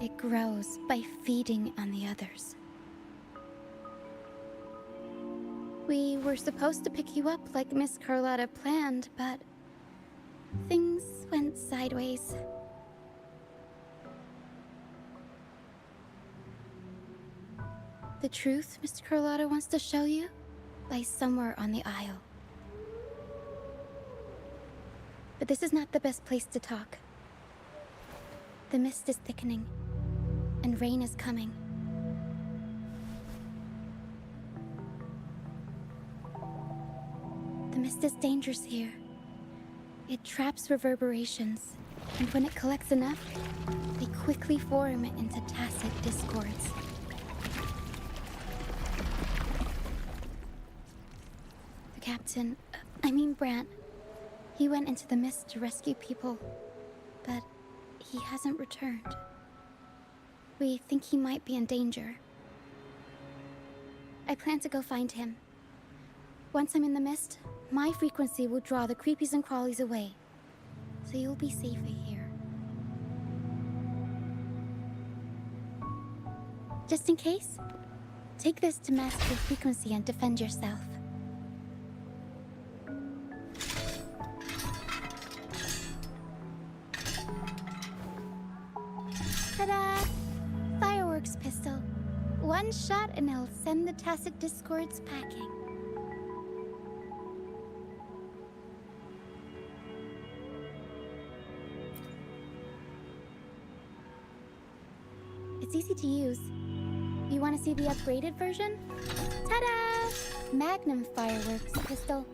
It grows by feeding on the others. We were supposed to pick you up like Miss Carlotta planned, but things went sideways. The truth Miss Carlotta wants to show you lies somewhere on the aisle. But this is not the best place to talk. The mist is thickening, and rain is coming. The mist is dangerous here. It traps reverberations, and when it collects enough, they quickly form into tacit discords. The captain, Brant, he went into the mist to rescue people, but he hasn't returned. We think he might be in danger. I plan to go find him. Once I'm in the mist, my frequency will draw the creepies and crawlies away, so you'll be safer here. Just in case, take this to mask your frequency and defend yourself. Ta-da! Fireworks pistol. One shot and it'll send the tacit discords packing. It's easy to use. You want to see the upgraded version? Ta-da! Magnum fireworks pistol.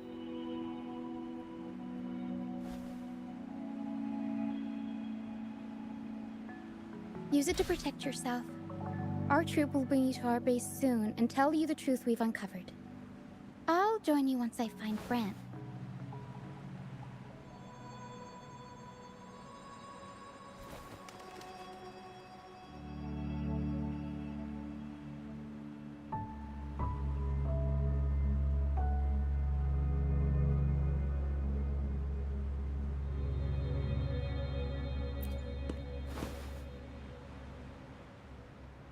Use it to protect yourself. Our troop will bring you to our base soon and tell you the truth we've uncovered. I'll join you once I find Brant.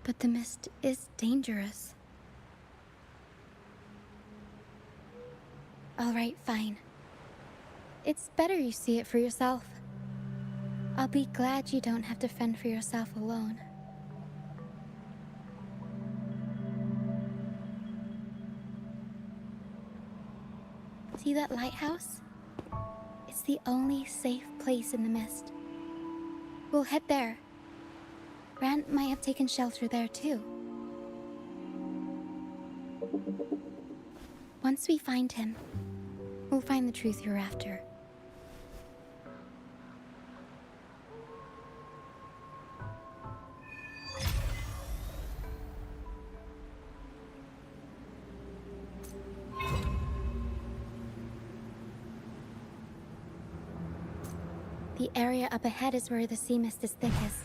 But the mist is dangerous. All right, fine. It's better you see it for yourself. I'll be glad you don't have to fend for yourself alone. See that lighthouse? It's the only safe place in the mist. We'll head there. Brant might have taken shelter there too. Once we find him, we'll find the truth you're after. The area up ahead is where the sea mist is thickest.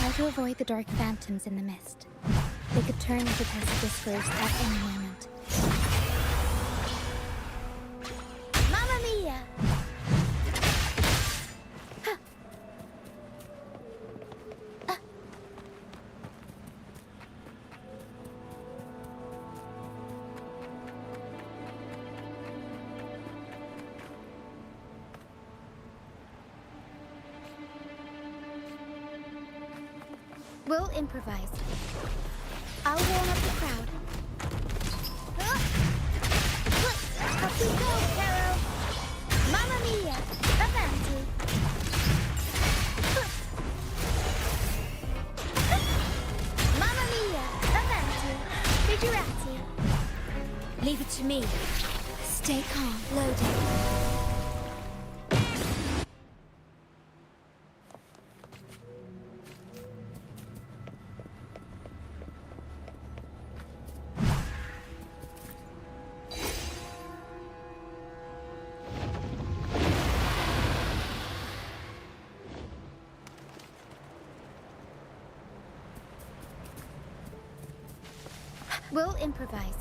Try to avoid the dark phantoms in the mist. They could turn into tacit discords at any moment. Mamma mia! Huh. We'll improvise. I'll warm up the crowd. Up we go, Caro! Mamma mia! Avanti! Mamma mia! Avanti! Figurati! Leave it to me. Stay calm. Loading. We'll improvise.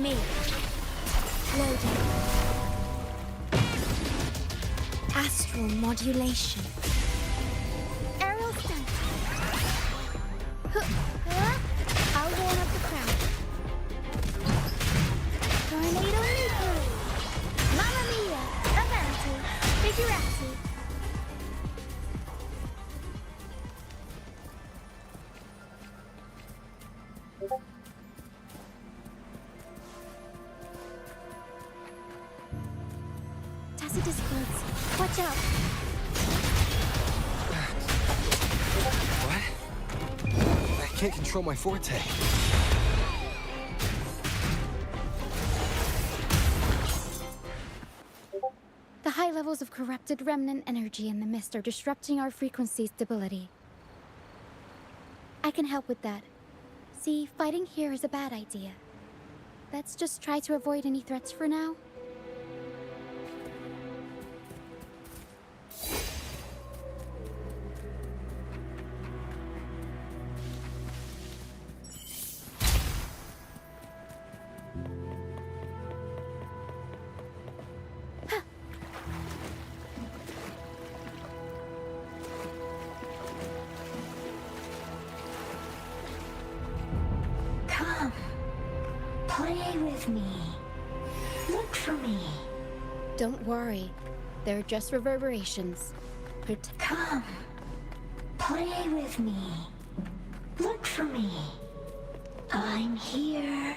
me. Loading. Astral modulation. Aerial stunt. I'll warm up the crowd. Tornado nuclear. Mamma mia. Avanti. Figurati. Tacit discords. Watch out. What? I can't control my forte. The high levels of corrupted remnant energy in the mist are disrupting our frequency stability. I can help with that. See, fighting here is a bad idea. Let's just try to avoid any threats for now. Come, play with me. Look for me. Don't worry. They're just reverberations. Come, play with me. Look for me. I'm here.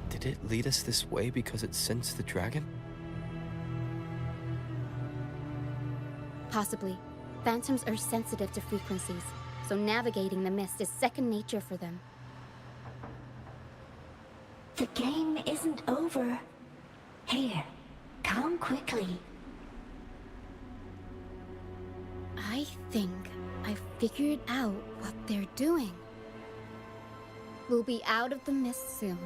Did it lead us this way because it sensed the dragon? Possibly. Phantoms are sensitive to frequencies, so navigating the mist is second nature for them. The game isn't over. Here, come quickly. I think I figured out what they're doing. We'll be out of the mist soon.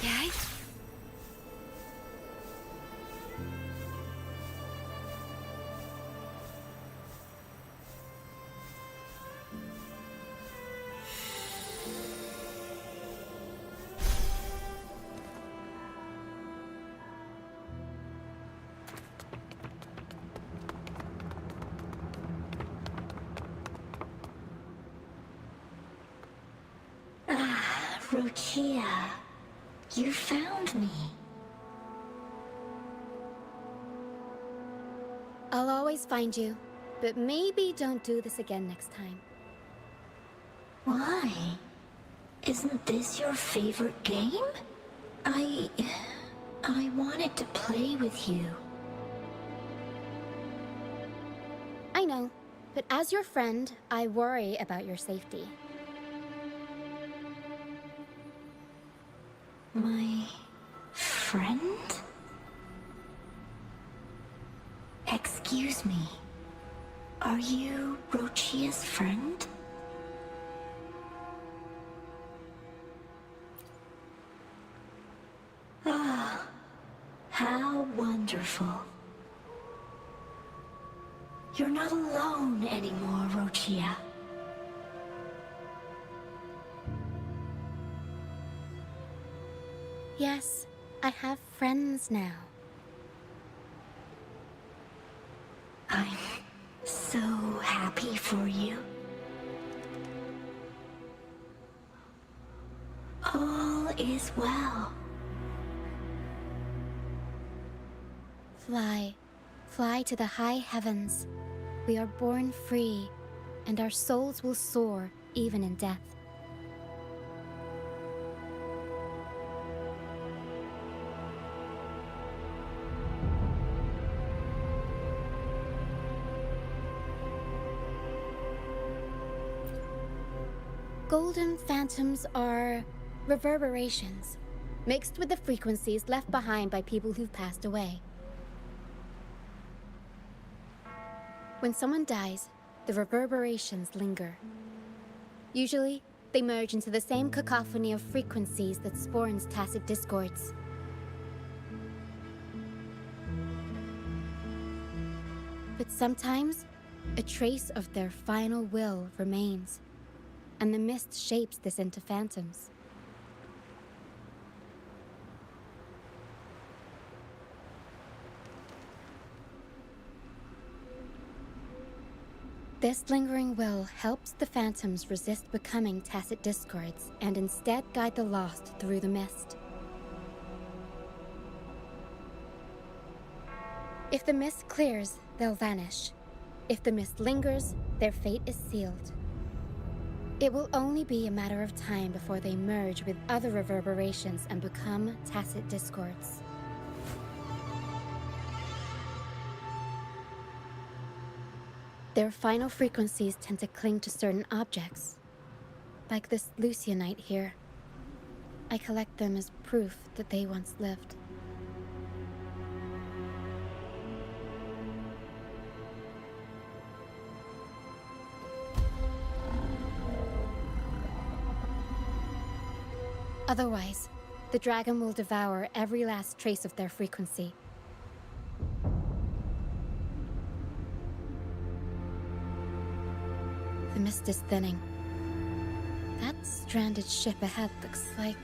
Yay? Rukia, you found me. always find you, but maybe don't do this again next time. Why? Isn't this your favorite game? I wanted to play with you. I know, but as your friend, I worry about your safety. My friend? Excuse me. Are you Rochia's friend? Ah, how wonderful. You're not alone anymore, Rochia. Yes, I have friends now. I'm so happy for you. All is well. Fly, fly to the high heavens. We are born free, and our souls will soar even in death. Golden phantoms are reverberations, mixed with the frequencies left behind by people who've passed away. When someone dies, the reverberations linger. Usually, they merge into the same cacophony of frequencies that spawns tacit discords. But sometimes, a trace of their final will remains, and the mist shapes this into phantoms. This lingering will helps the phantoms resist becoming tacit discords and instead guide the lost through the mist. If the mist clears, they'll vanish. If the mist lingers, their fate is sealed. It will only be a matter of time before they merge with other reverberations and become tacit discords. Their final frequencies tend to cling to certain objects, like this Lucianite here. I collect them as proof that they once lived. Otherwise, the dragon will devour every last trace of their frequency. The mist is thinning. That stranded ship ahead looks like...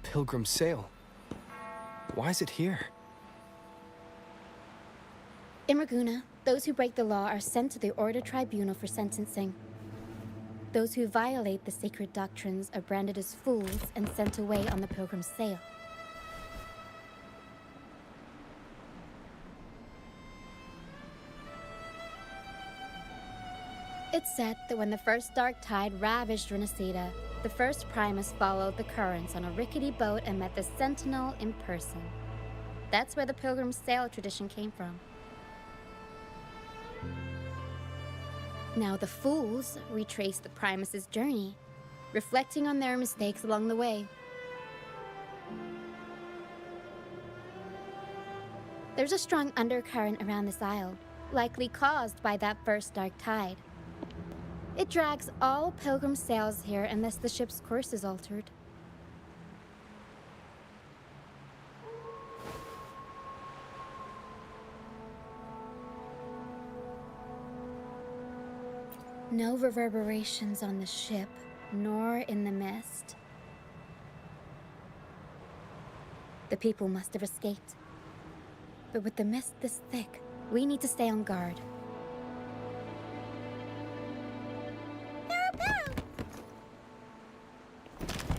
Pilgrim sail. Why is it here? In Raguna, those who break the law are sent to the Order Tribunal for sentencing. Those who violate the sacred doctrines are branded as fools and sent away on the Pilgrim's sail. It's said that when the first dark tide ravaged Rinascita, the first Primus followed the currents on a rickety boat and met the Sentinel in person. That's where the Pilgrim's sail tradition came from. Now the fools retrace the Primus's journey, reflecting on their mistakes along the way. There's a strong undercurrent around this isle, likely caused by that first dark tide. It drags all Pilgrim sails here unless the ship's course is altered. No reverberations on the ship, nor in the mist. The people must have escaped. But with the mist this thick, we need to stay on guard.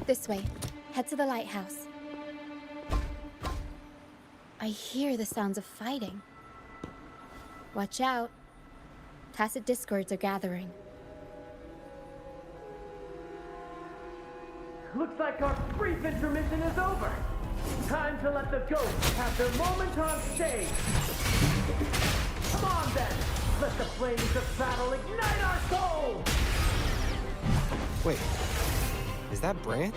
This way. Head to the lighthouse. I hear the sounds of fighting. Watch out. Tacit discords are gathering. Looks like our brief intermission is over. Time to let the ghosts have their moment on stage. Come on then, let the flames of battle ignite our souls! Wait, is that Brant?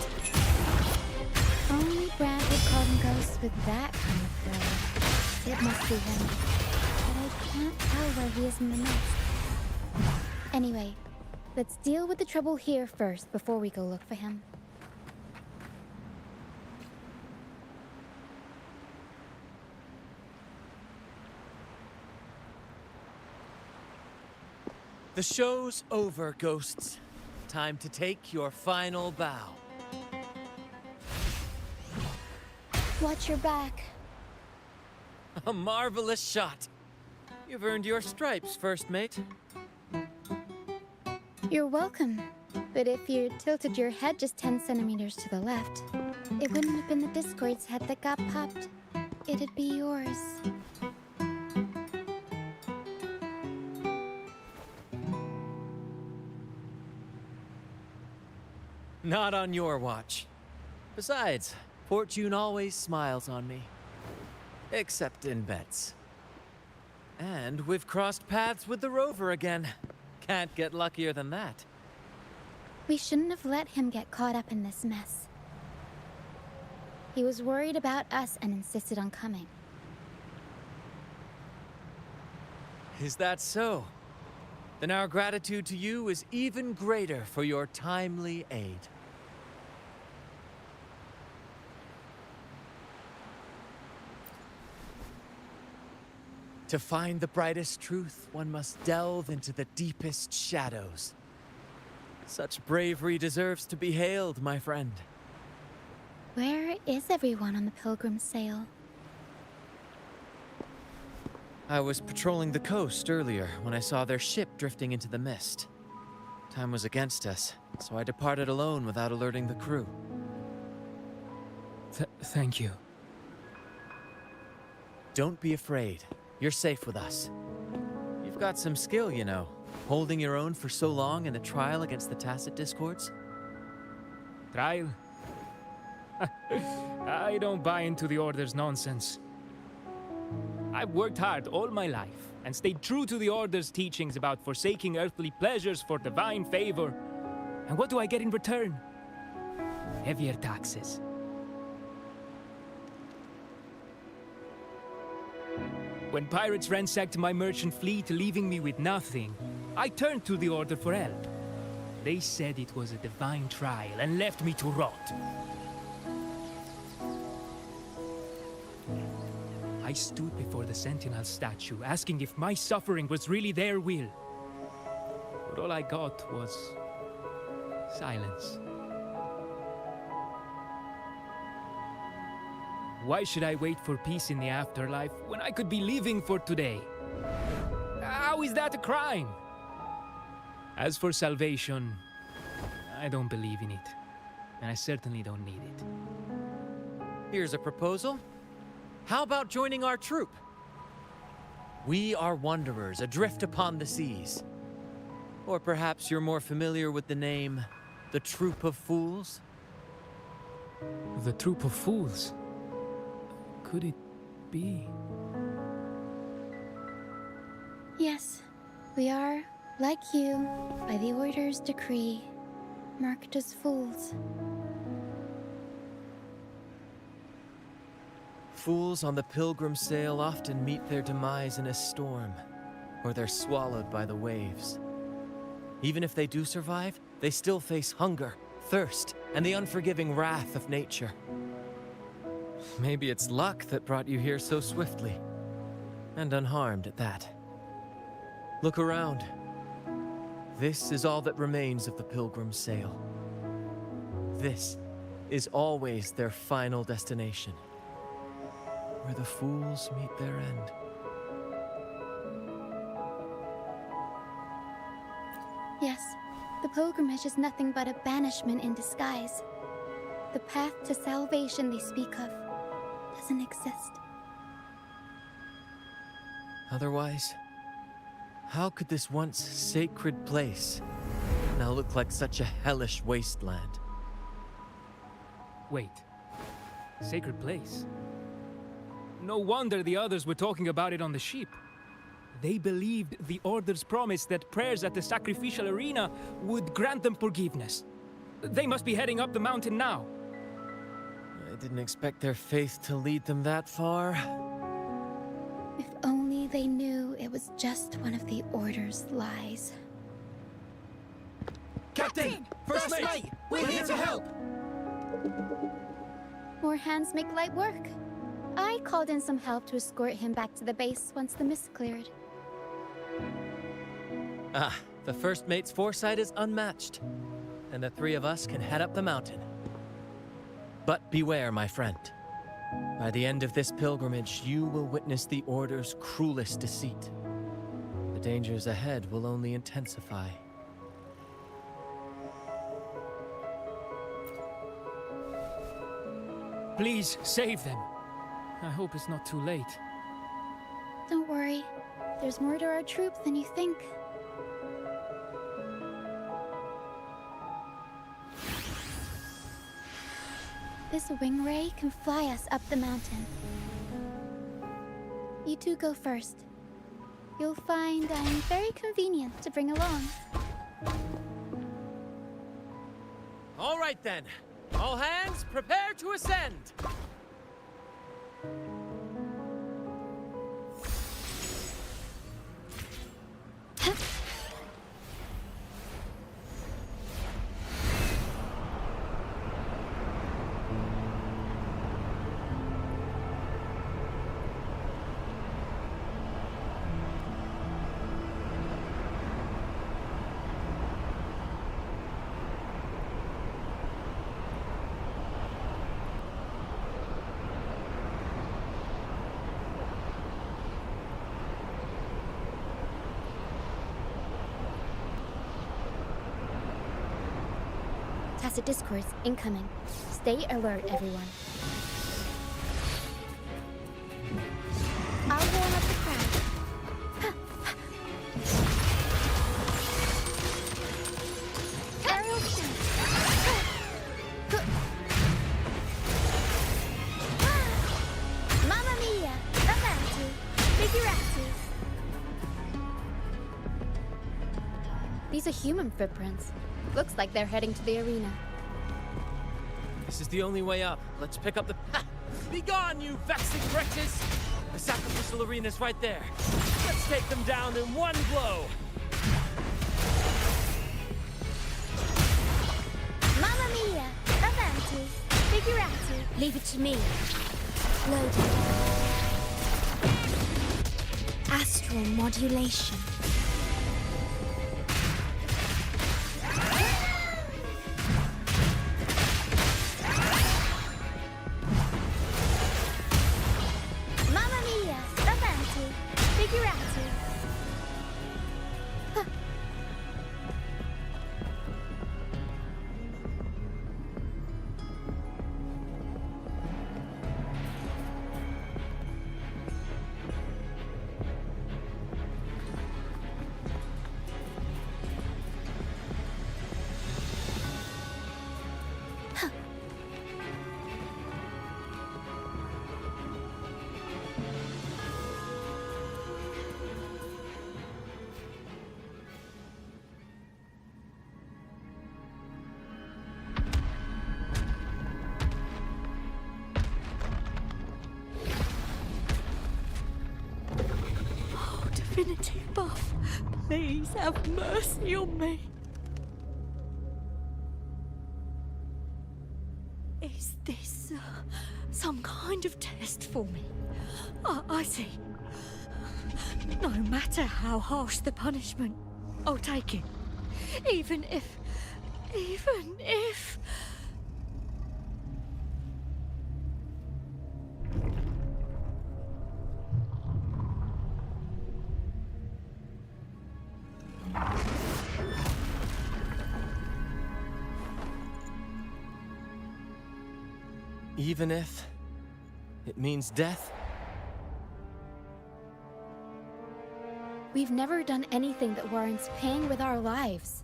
Only Brant would call them ghosts with that kind of thrill. It must be him. But I can't tell where he is in the mist. Anyway, let's deal with the trouble here first before we go look for him. The show's over, ghosts. Time to take your final bow. Watch your back. A marvelous shot. You've earned your stripes, first mate. You're welcome. But if you tilted your head just 10 centimeters to the left, it wouldn't have been the Discord's head that got popped. It'd be yours. Not on your watch. Besides, fortune always smiles on me. Except in bets. And we've crossed paths with the rover again. Can't get luckier than that. We shouldn't have let him get caught up in this mess. He was worried about us and insisted on coming. Is that so? Then our gratitude to you is even greater for your timely aid. To find the brightest truth, one must delve into the deepest shadows. Such bravery deserves to be hailed, my friend. Where is everyone on the Pilgrim sail? I was patrolling the coast earlier when I saw their ship drifting into the mist. Time was against us, so I departed alone without alerting the crew. Thank you. Don't be afraid. You're safe with us. You've got some skill, you know. Holding your own for so long in a trial against the Tacit Discords. Trial? I don't buy into the Order's nonsense. I've worked hard all my life and stayed true to the Order's teachings about forsaking earthly pleasures for divine favor. And what do I get in return? Heavier taxes. When pirates ransacked my merchant fleet, leaving me with nothing, I turned to the Order for help. They said it was a divine trial and left me to rot. I stood before the Sentinel statue, asking if my suffering was really their will. But all I got was silence. Why should I wait for peace in the afterlife when I could be living for today? How is that a crime? As for salvation, I don't believe in it. And I certainly don't need it. Here's a proposal. How about joining our troop? We are wanderers adrift upon the seas. Or perhaps you're more familiar with the name, the Troop of Fools? The Troop of Fools? Could it be? Yes, we are, like you, by the Order's decree, marked as fools. Fools on the pilgrim sail often meet their demise in a storm, or they're swallowed by the waves. Even if they do survive, they still face hunger, thirst, and the unforgiving wrath of nature. Maybe it's luck that brought you here so swiftly, and unharmed at that. Look around. This is all that remains of the Pilgrim's Sail. This is always their final destination, where the fools meet their end. Yes, the pilgrimage is nothing but a banishment in disguise. The path to salvation they speak of doesn't exist. Otherwise, how could this once sacred place now look like such a hellish wasteland? Wait. Sacred place? No wonder the others were talking about it on the ship. They believed the Order's promise that prayers at the sacrificial arena would grant them forgiveness. They must be heading up the mountain now. I didn't expect their faith to lead them that far. If only they knew it was just one of the Order's lies. Captain! First mate! We're here to help! More hands make light work. I called in some help to escort him back to the base once the mist cleared. Ah, the first mate's foresight is unmatched, and the three of us can head up the mountain. But beware, my friend. By the end of this pilgrimage, you will witness the Order's cruelest deceit. The dangers ahead will only intensify. Please, save them. I hope it's not too late. Don't worry. There's more to our troop than you think. This wing ray can fly us up the mountain. You two go first. You'll find I'm very convenient to bring along. All right then. All hands, prepare to ascend! Tacit discourse incoming. Stay alert, everyone. I'll warm up the crowd. Aerial shoot. Mamma mia! Avanti! Figurati! These are human footprints. Looks like they're heading to the arena. This is the only way up. Let's pick up the... Ha! Be gone, you vexing wretches! The sacrificial arena's right there. Let's take them down in one blow! Mamma mia! Avanti! Figurati! Leave it to me. Loading. Astral modulation. Mamma mia! Avanti! Figurati! Divinity buff, please have mercy on me. Is this some kind of test for me? I see. No matter how harsh the punishment, I'll take it. Even if... Even if it means death? We've never done anything that warrants paying with our lives.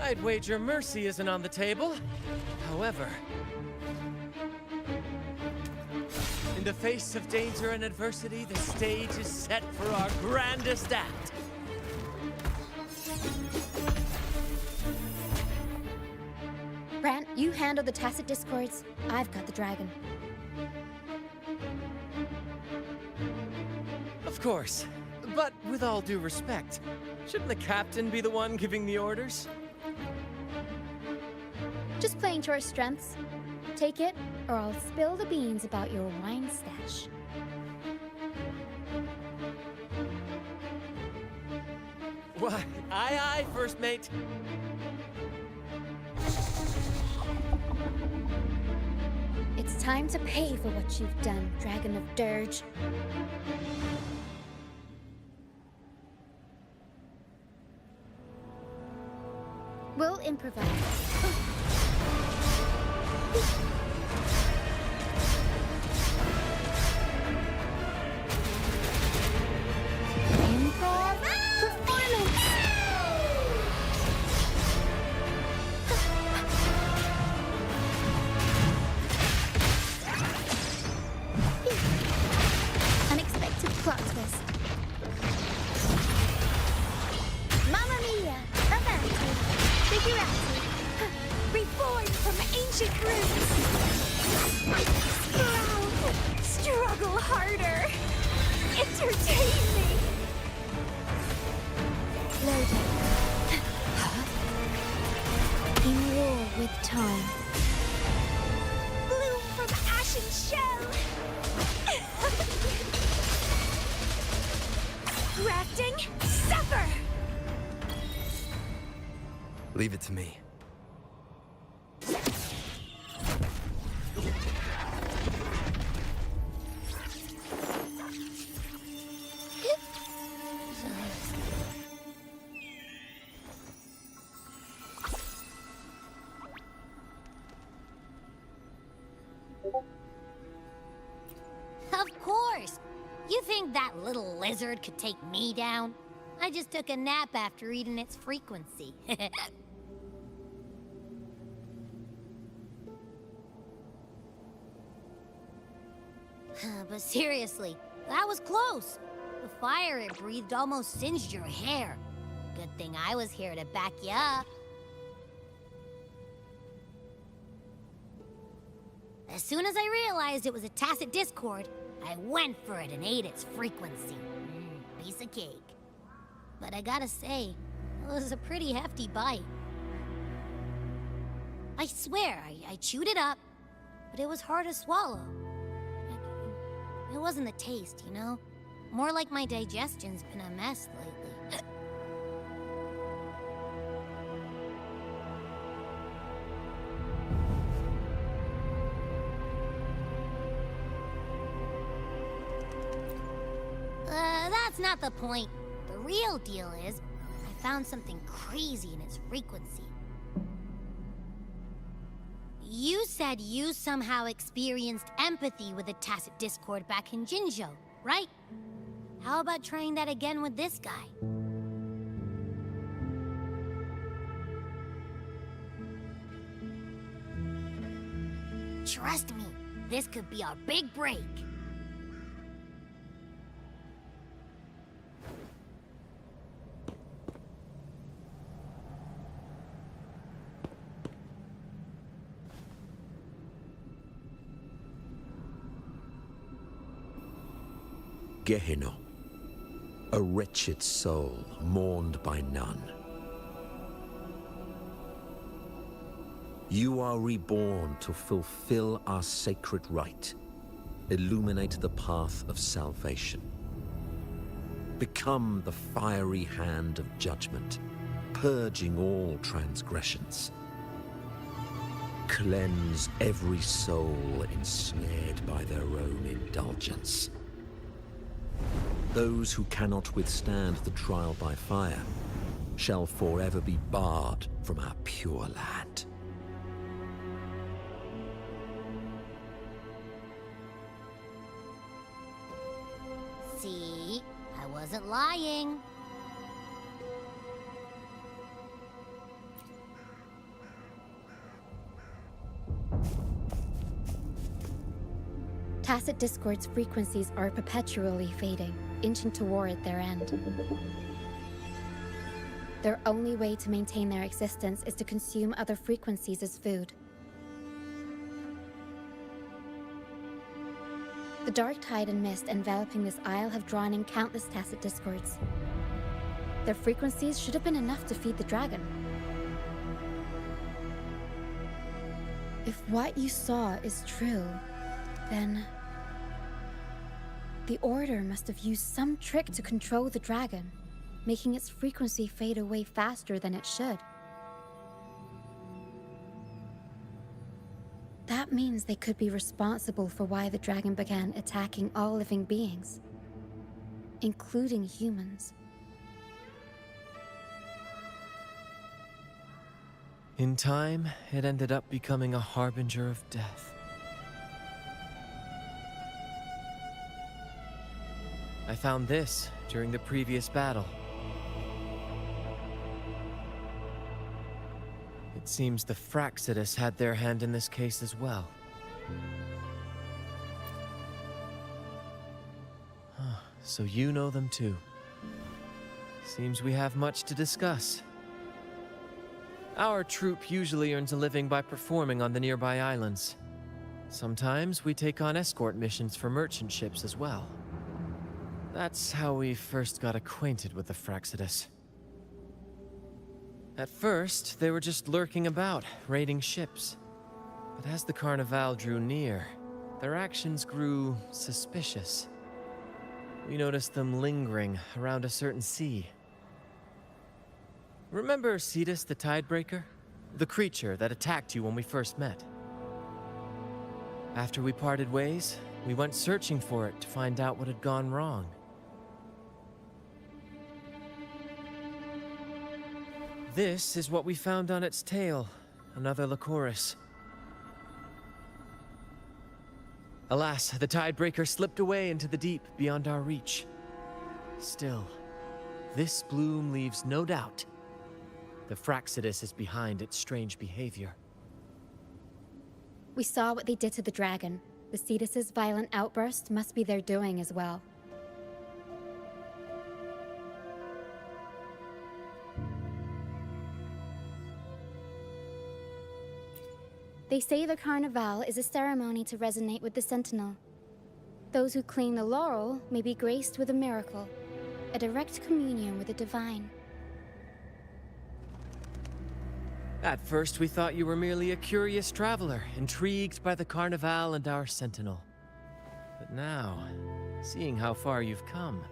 I'd wager mercy isn't on the table. However, in the face of danger and adversity, the stage is set for our grandest act. Brant, you handle the tacit discords. I've got the dragon. Of course. But with all due respect, shouldn't the captain be the one giving the orders? Just playing to our strengths. Take it, or I'll spill the beans about your wine stash. Why, aye, first mate. It's time to pay for what you've done, Dragon of Dirge. We'll improvise. Improv performance! Unexpected plot twist. Mamma mia! Avanti! Figurati! Reborn from ancient roots! Struggle harder! Entertain me! Loading. In war with time. Bloom from ashen shell! Grafting, suffer! Leave it to me. Of course! You think that little lizard could take me down? I just took a nap after eating its frequency. But seriously, that was close. The fire it breathed almost singed your hair. Good thing I was here to back you up. As soon as I realized it was a tacit discord, I went for it and ate its frequency. Piece of cake. But I gotta say, it was a pretty hefty bite. I swear, I chewed it up, but it was hard to swallow. It wasn't the taste, you know? More like my digestion's been a mess lately. That's not the point. The real deal is, I found something crazy in its frequency. You said you somehow experienced empathy with the tacit discord back in Jinzhou, right? How about trying that again with this guy? Trust me, this could be our big break. Gehenna, a wretched soul mourned by none. You are reborn to fulfill our sacred rite. Illuminate the path of salvation. Become the fiery hand of judgment, purging all transgressions. Cleanse every soul ensnared by their own indulgence. Those who cannot withstand the trial by fire shall forever be barred from our pure land. See? I wasn't lying. Tacit Discord's frequencies are perpetually fading, inching toward their end. Their only way to maintain their existence is to consume other frequencies as food. The dark tide and mist enveloping this isle have drawn in countless Tacit Discords. Their frequencies should have been enough to feed the dragon. If what you saw is true, then the Order must have used some trick to control the dragon, making its frequency fade away faster than it should. That means they could be responsible for why the dragon began attacking all living beings, including humans. In time, it ended up becoming a harbinger of death. I found this during the previous battle. It seems the Fraxidus had their hand in this case as well. So you know them too. Seems we have much to discuss. Our troop usually earns a living by performing on the nearby islands. Sometimes we take on escort missions for merchant ships as well. That's how we first got acquainted with the Fraxidus. At first, they were just lurking about, raiding ships. But as the Carnival drew near, their actions grew suspicious. We noticed them lingering around a certain sea. Remember Cetus the Tidebreaker? The creature that attacked you when we first met? After we parted ways, we went searching for it to find out what had gone wrong. This is what we found on its tail, another Lycoris. Alas, the Tidebreaker slipped away into the deep beyond our reach. Still, this bloom leaves no doubt. The Fraxidus is behind its strange behavior. We saw what they did to the dragon. The Cetus's violent outburst must be their doing as well. They say the Carnival is a ceremony to resonate with the Sentinel. Those who claim the laurel may be graced with a miracle, a direct communion with the divine. At first, we thought you were merely a curious traveler, intrigued by the Carnival and our Sentinel. But now, seeing how far you've come,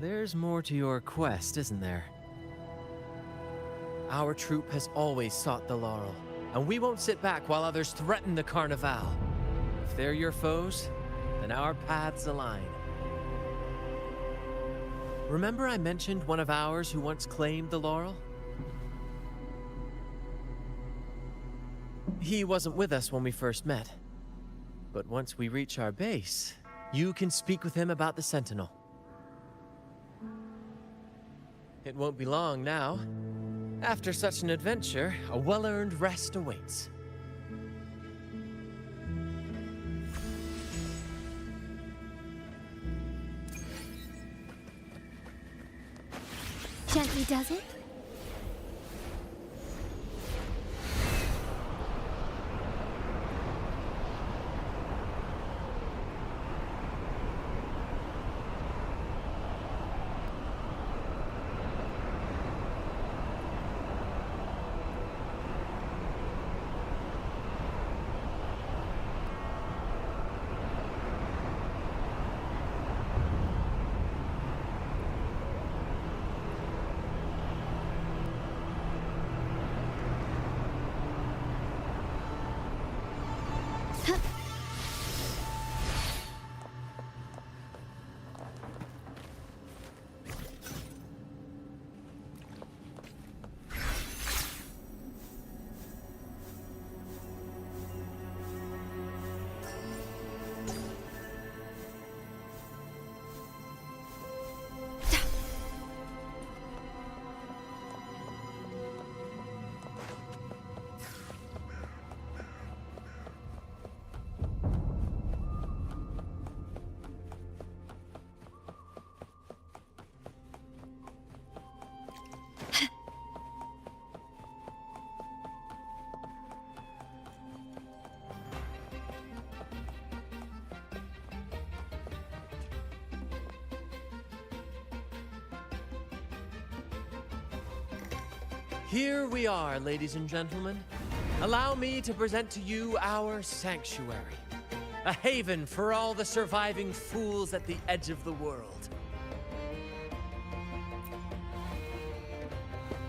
there's more to your quest, isn't there? Our troop has always sought the laurel, and we won't sit back while others threaten the Carnival. If they're your foes, then our paths align. Remember I mentioned one of ours who once claimed the laurel? He wasn't with us when we first met. But once we reach our base, you can speak with him about the Sentinel. It won't be long now. After such an adventure, a well-earned rest awaits. Gently does it? Here we are, ladies and gentlemen. Allow me to present to you our sanctuary. A haven for all the surviving fools at the edge of the world.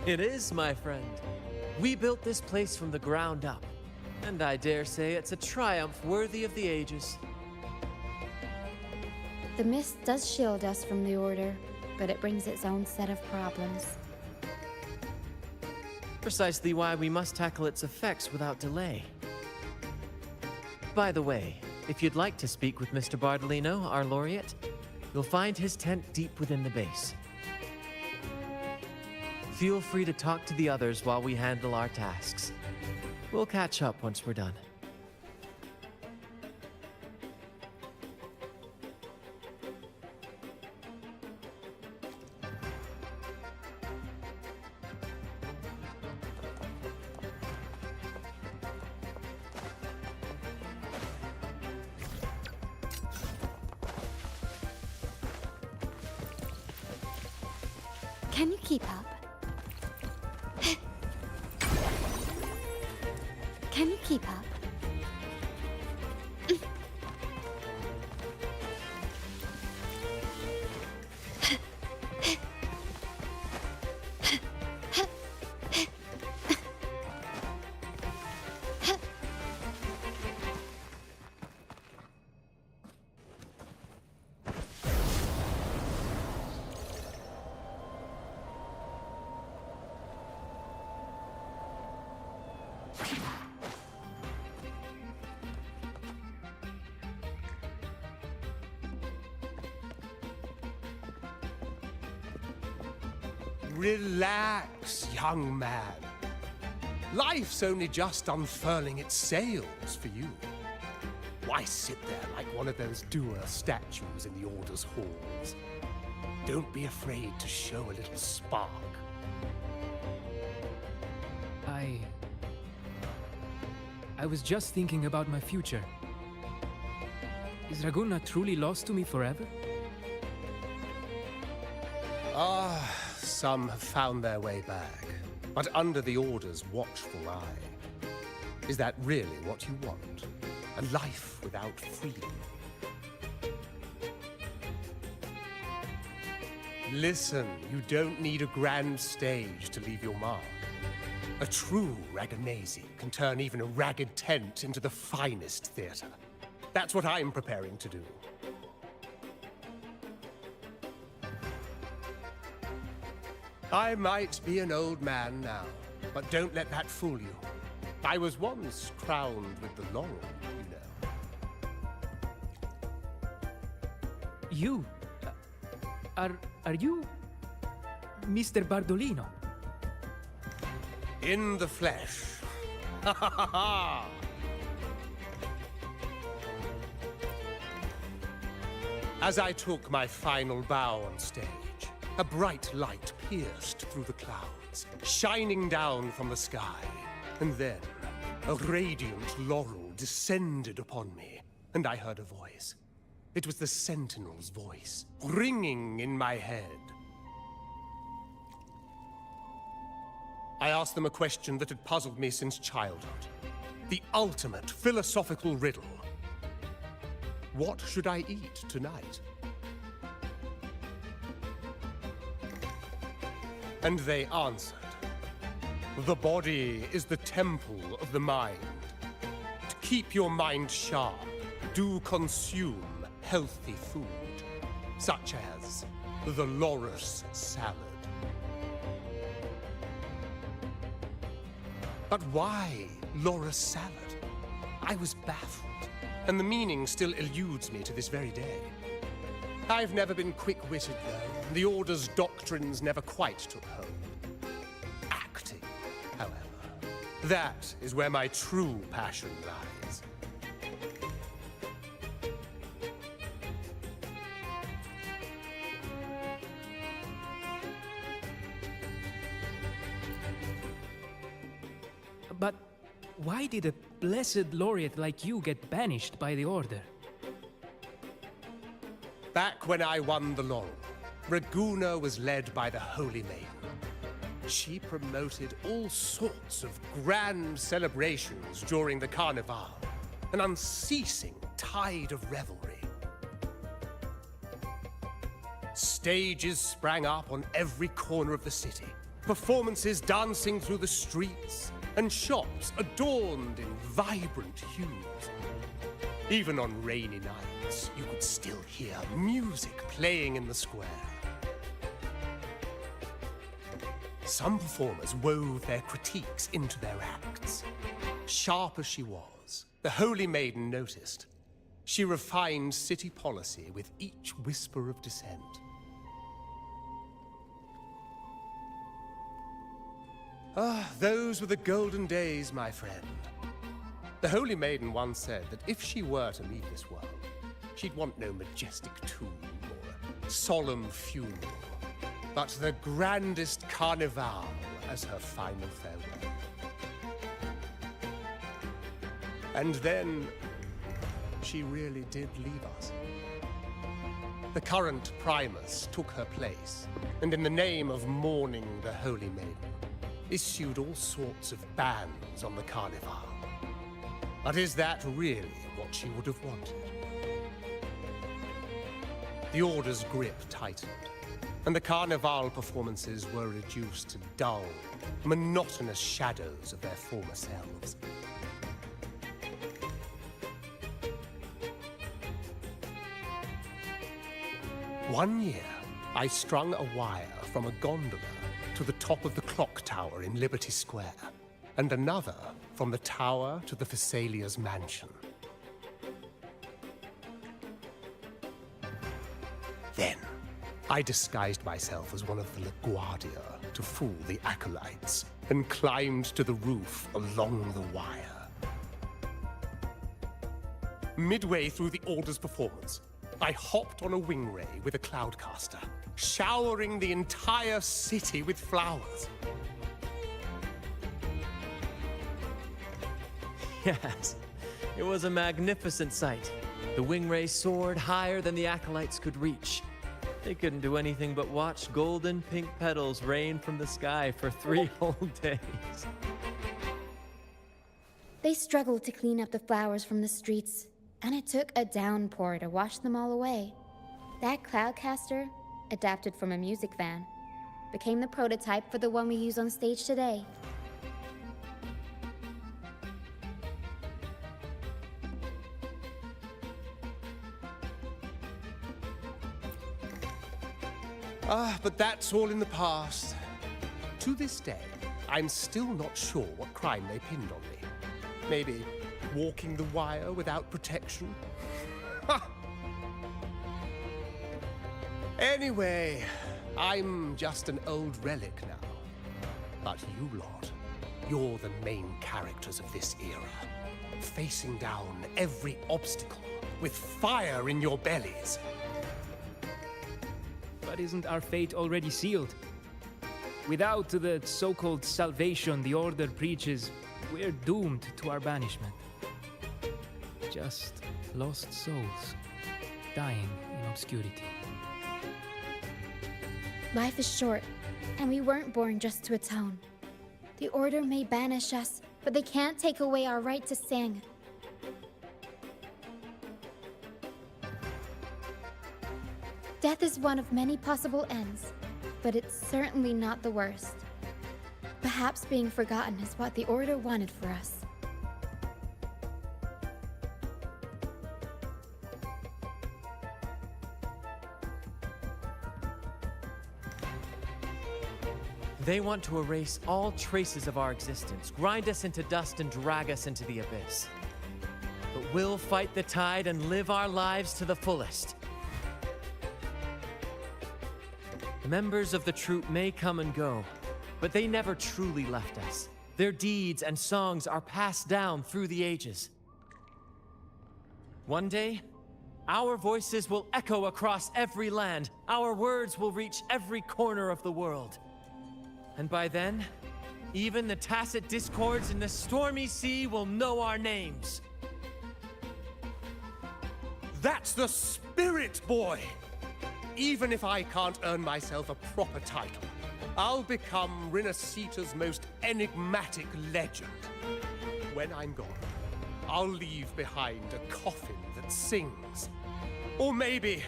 It is, my friend. We built this place from the ground up, and I dare say it's a triumph worthy of the ages. The mist does shield us from the Order, but it brings its own set of problems. Precisely why we must tackle its effects without delay. By the way, if you'd like to speak with Mr. Bardolino, our laureate, you'll find his tent deep within the base. Feel free to talk to the others while we handle our tasks. We'll catch up once we're done. Can you keep up? Can you keep up? Relax, young man. Life's only just unfurling its sails for you. Why sit there like one of those dour statues in the Order's halls? Don't be afraid to show a little spark. I was just thinking about my future. Is Raguna truly lost to me forever? Some have found their way back, but under the Order's watchful eye. Is that really what you want? A life without freedom? Listen, you don't need a grand stage to leave your mark. A true Raganazi can turn even a ragged tent into the finest theater. That's what I'm preparing to do. I might be an old man now, but don't let that fool you. I was once crowned with the laurel, you know. You? Are you Mr. Bardolino? In the flesh. Ha ha ha ha! As I took my final bow on stage, a bright light pierced through the clouds, shining down from the sky. And then, a radiant laurel descended upon me, and I heard a voice. It was the Sentinel's voice, ringing in my head. I asked them a question that had puzzled me since childhood. The ultimate philosophical riddle. What should I eat tonight? And they answered. The body is the temple of the mind. To keep your mind sharp, do consume healthy food, such as the loris salad. But why loris salad? I was baffled, and the meaning still eludes me to this very day. I've never been quick-witted, though. The Order's doctrines never quite took hold. Acting, however, that is where my true passion lies. But why did a blessed laureate like you get banished by the Order? Back when I won the laurel, Raguna was led by the Holy Maiden. She promoted all sorts of grand celebrations during the Carnival, an unceasing tide of revelry. Stages sprang up on every corner of the city, performances dancing through the streets, and shops adorned in vibrant hues. Even on rainy nights, you could still hear music playing in the square. Some performers wove their critiques into their acts. Sharp as she was, the Holy Maiden noticed. She refined city policy with each whisper of dissent. Ah, those were the golden days, my friend. The Holy Maiden once said that if she were to leave this world, she'd want no majestic tomb or a solemn funeral, but the grandest carnival as her final farewell. And then, she really did leave us. The current Primus took her place, and in the name of mourning the Holy Maiden, issued all sorts of bans on the carnival. But is that really what she would have wanted? The Order's grip tightened, and the carnival performances were reduced to dull, monotonous shadows of their former selves. One year, I strung a wire from a gondola to the top of the clock tower in Liberty Square, and another from the tower to the Thessalia's mansion. Then, I disguised myself as one of the LaGuardia to fool the acolytes, and climbed to the roof along the wire. Midway through the Order's performance, I hopped on a wing ray with a cloudcaster, showering the entire city with flowers. Yes, it was a magnificent sight. The wingray soared higher than the acolytes could reach. They couldn't do anything but watch golden pink petals rain from the sky for 3 whole days. They struggled to clean up the flowers from the streets, and it took a downpour to wash them all away. That cloudcaster, adapted from a music van, became the prototype for the one we use on stage today. But that's all in the past. To this day, I'm still not sure what crime they pinned on me. Maybe walking the wire without protection? Anyway, I'm just an old relic now. But you lot, you're the main characters of this era, facing down every obstacle with fire in your bellies. But isn't our fate already sealed? Without the so-called salvation the Order preaches, we're doomed to our banishment. Just lost souls, dying in obscurity. Life is short, and we weren't born just to atone. The Order may banish us, but they can't take away our right to sing. Death is one of many possible ends, but it's certainly not the worst. Perhaps being forgotten is what the Order wanted for us. They want to erase all traces of our existence, grind us into dust and drag us into the abyss. But we'll fight the tide and live our lives to the fullest. Members of the troupe may come and go, but they never truly left us. Their deeds and songs are passed down through the ages. One day, our voices will echo across every land. Our words will reach every corner of the world. And by then, even the tacit discords in the stormy sea will know our names. That's the spirit, boy! Even if I can't earn myself a proper title, I'll become Rinascita's most enigmatic legend. When I'm gone, I'll leave behind a coffin that sings. Or maybe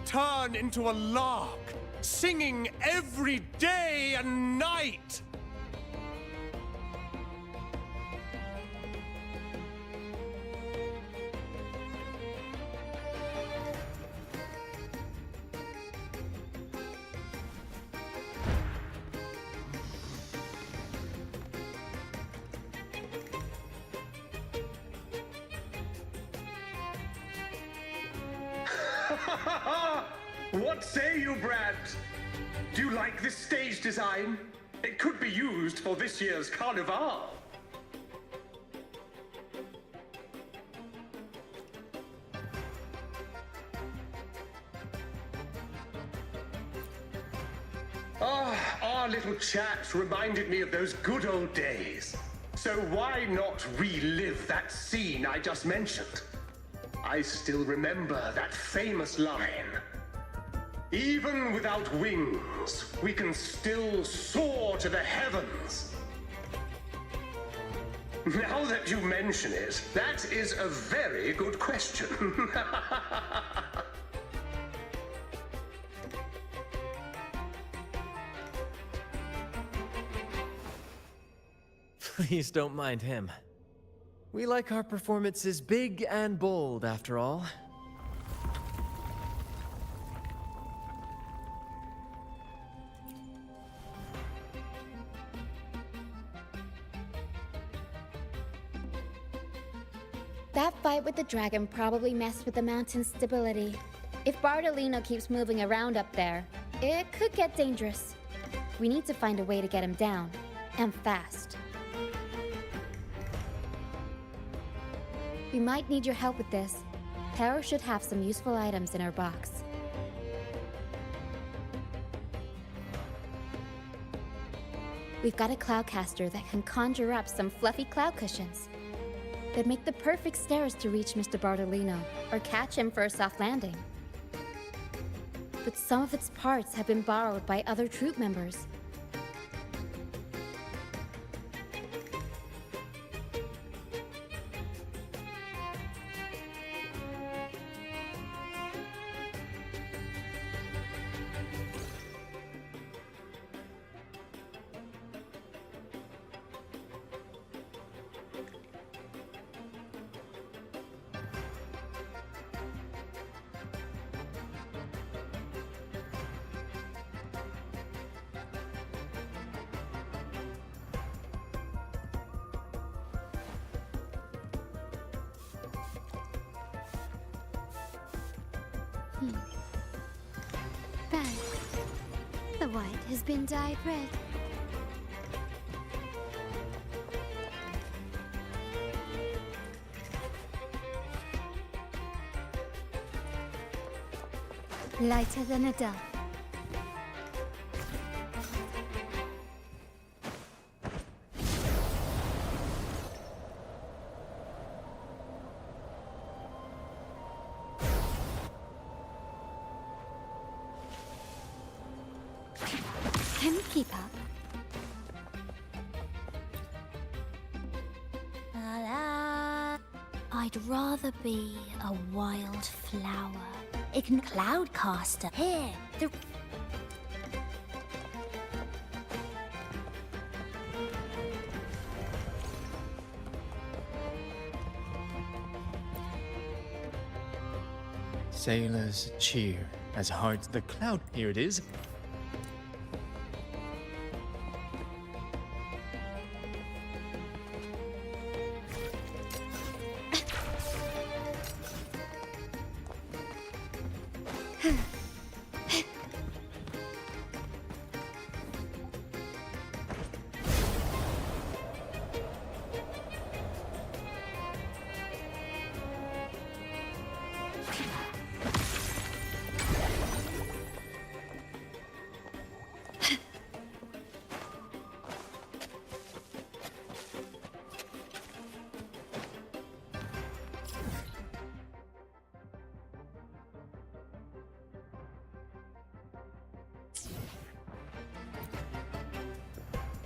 turn into a lark, singing every day and night! What say you, Brad? Do you like this stage design? It could be used for this year's carnival. Our little chat reminded me of those good old days. So why not relive that scene I just mentioned? I still remember that famous line. Even without wings, we can still soar to the heavens. Now that you mention it, that is a very good question. Please don't mind him. We like our performances big and bold, after all. That fight with the dragon probably messed with the mountain's stability. If Bartolino keeps moving around up there, it could get dangerous. We need to find a way to get him down, and fast. We might need your help with this. Tara should have some useful items in her box. We've got a cloudcaster that can conjure up some fluffy cloud cushions. They'd make the perfect stairs to reach Mr. Bartolino, or catch him for a soft landing. But some of its parts have been borrowed by other troupe members. Bad. The white has been dyed red. Lighter than a dove. Can we keep up? I'd rather be a wild flower. Ign Cloudcaster. Here, the... Sailors cheer as hard as the cloud. Here it is.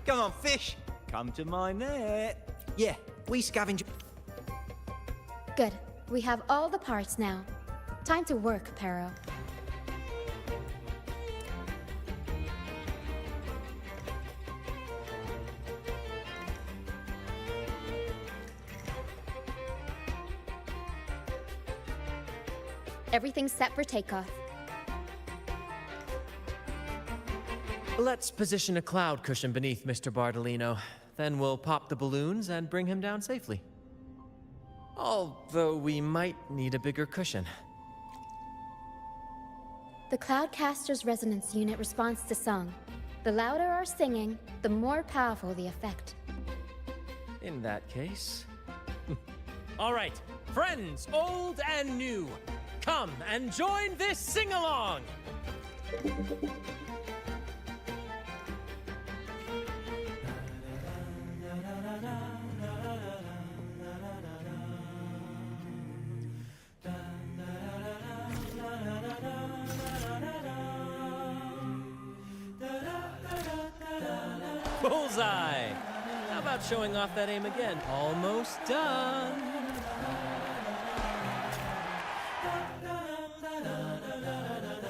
Come on, fish. Come to my net. Yeah, we scavenge. Good. We have all the parts now. Time to work, Pero. Everything's set for takeoff. Let's position a cloud cushion beneath Mr. Bardolino. Then we'll pop the balloons and bring him down safely. Although we might need a bigger cushion. The Cloudcaster's resonance unit responds to song. The louder our singing, the more powerful the effect. In that case... All right, friends, old and new, come and join this sing-along! Bullseye! How about showing off that aim again? Almost done!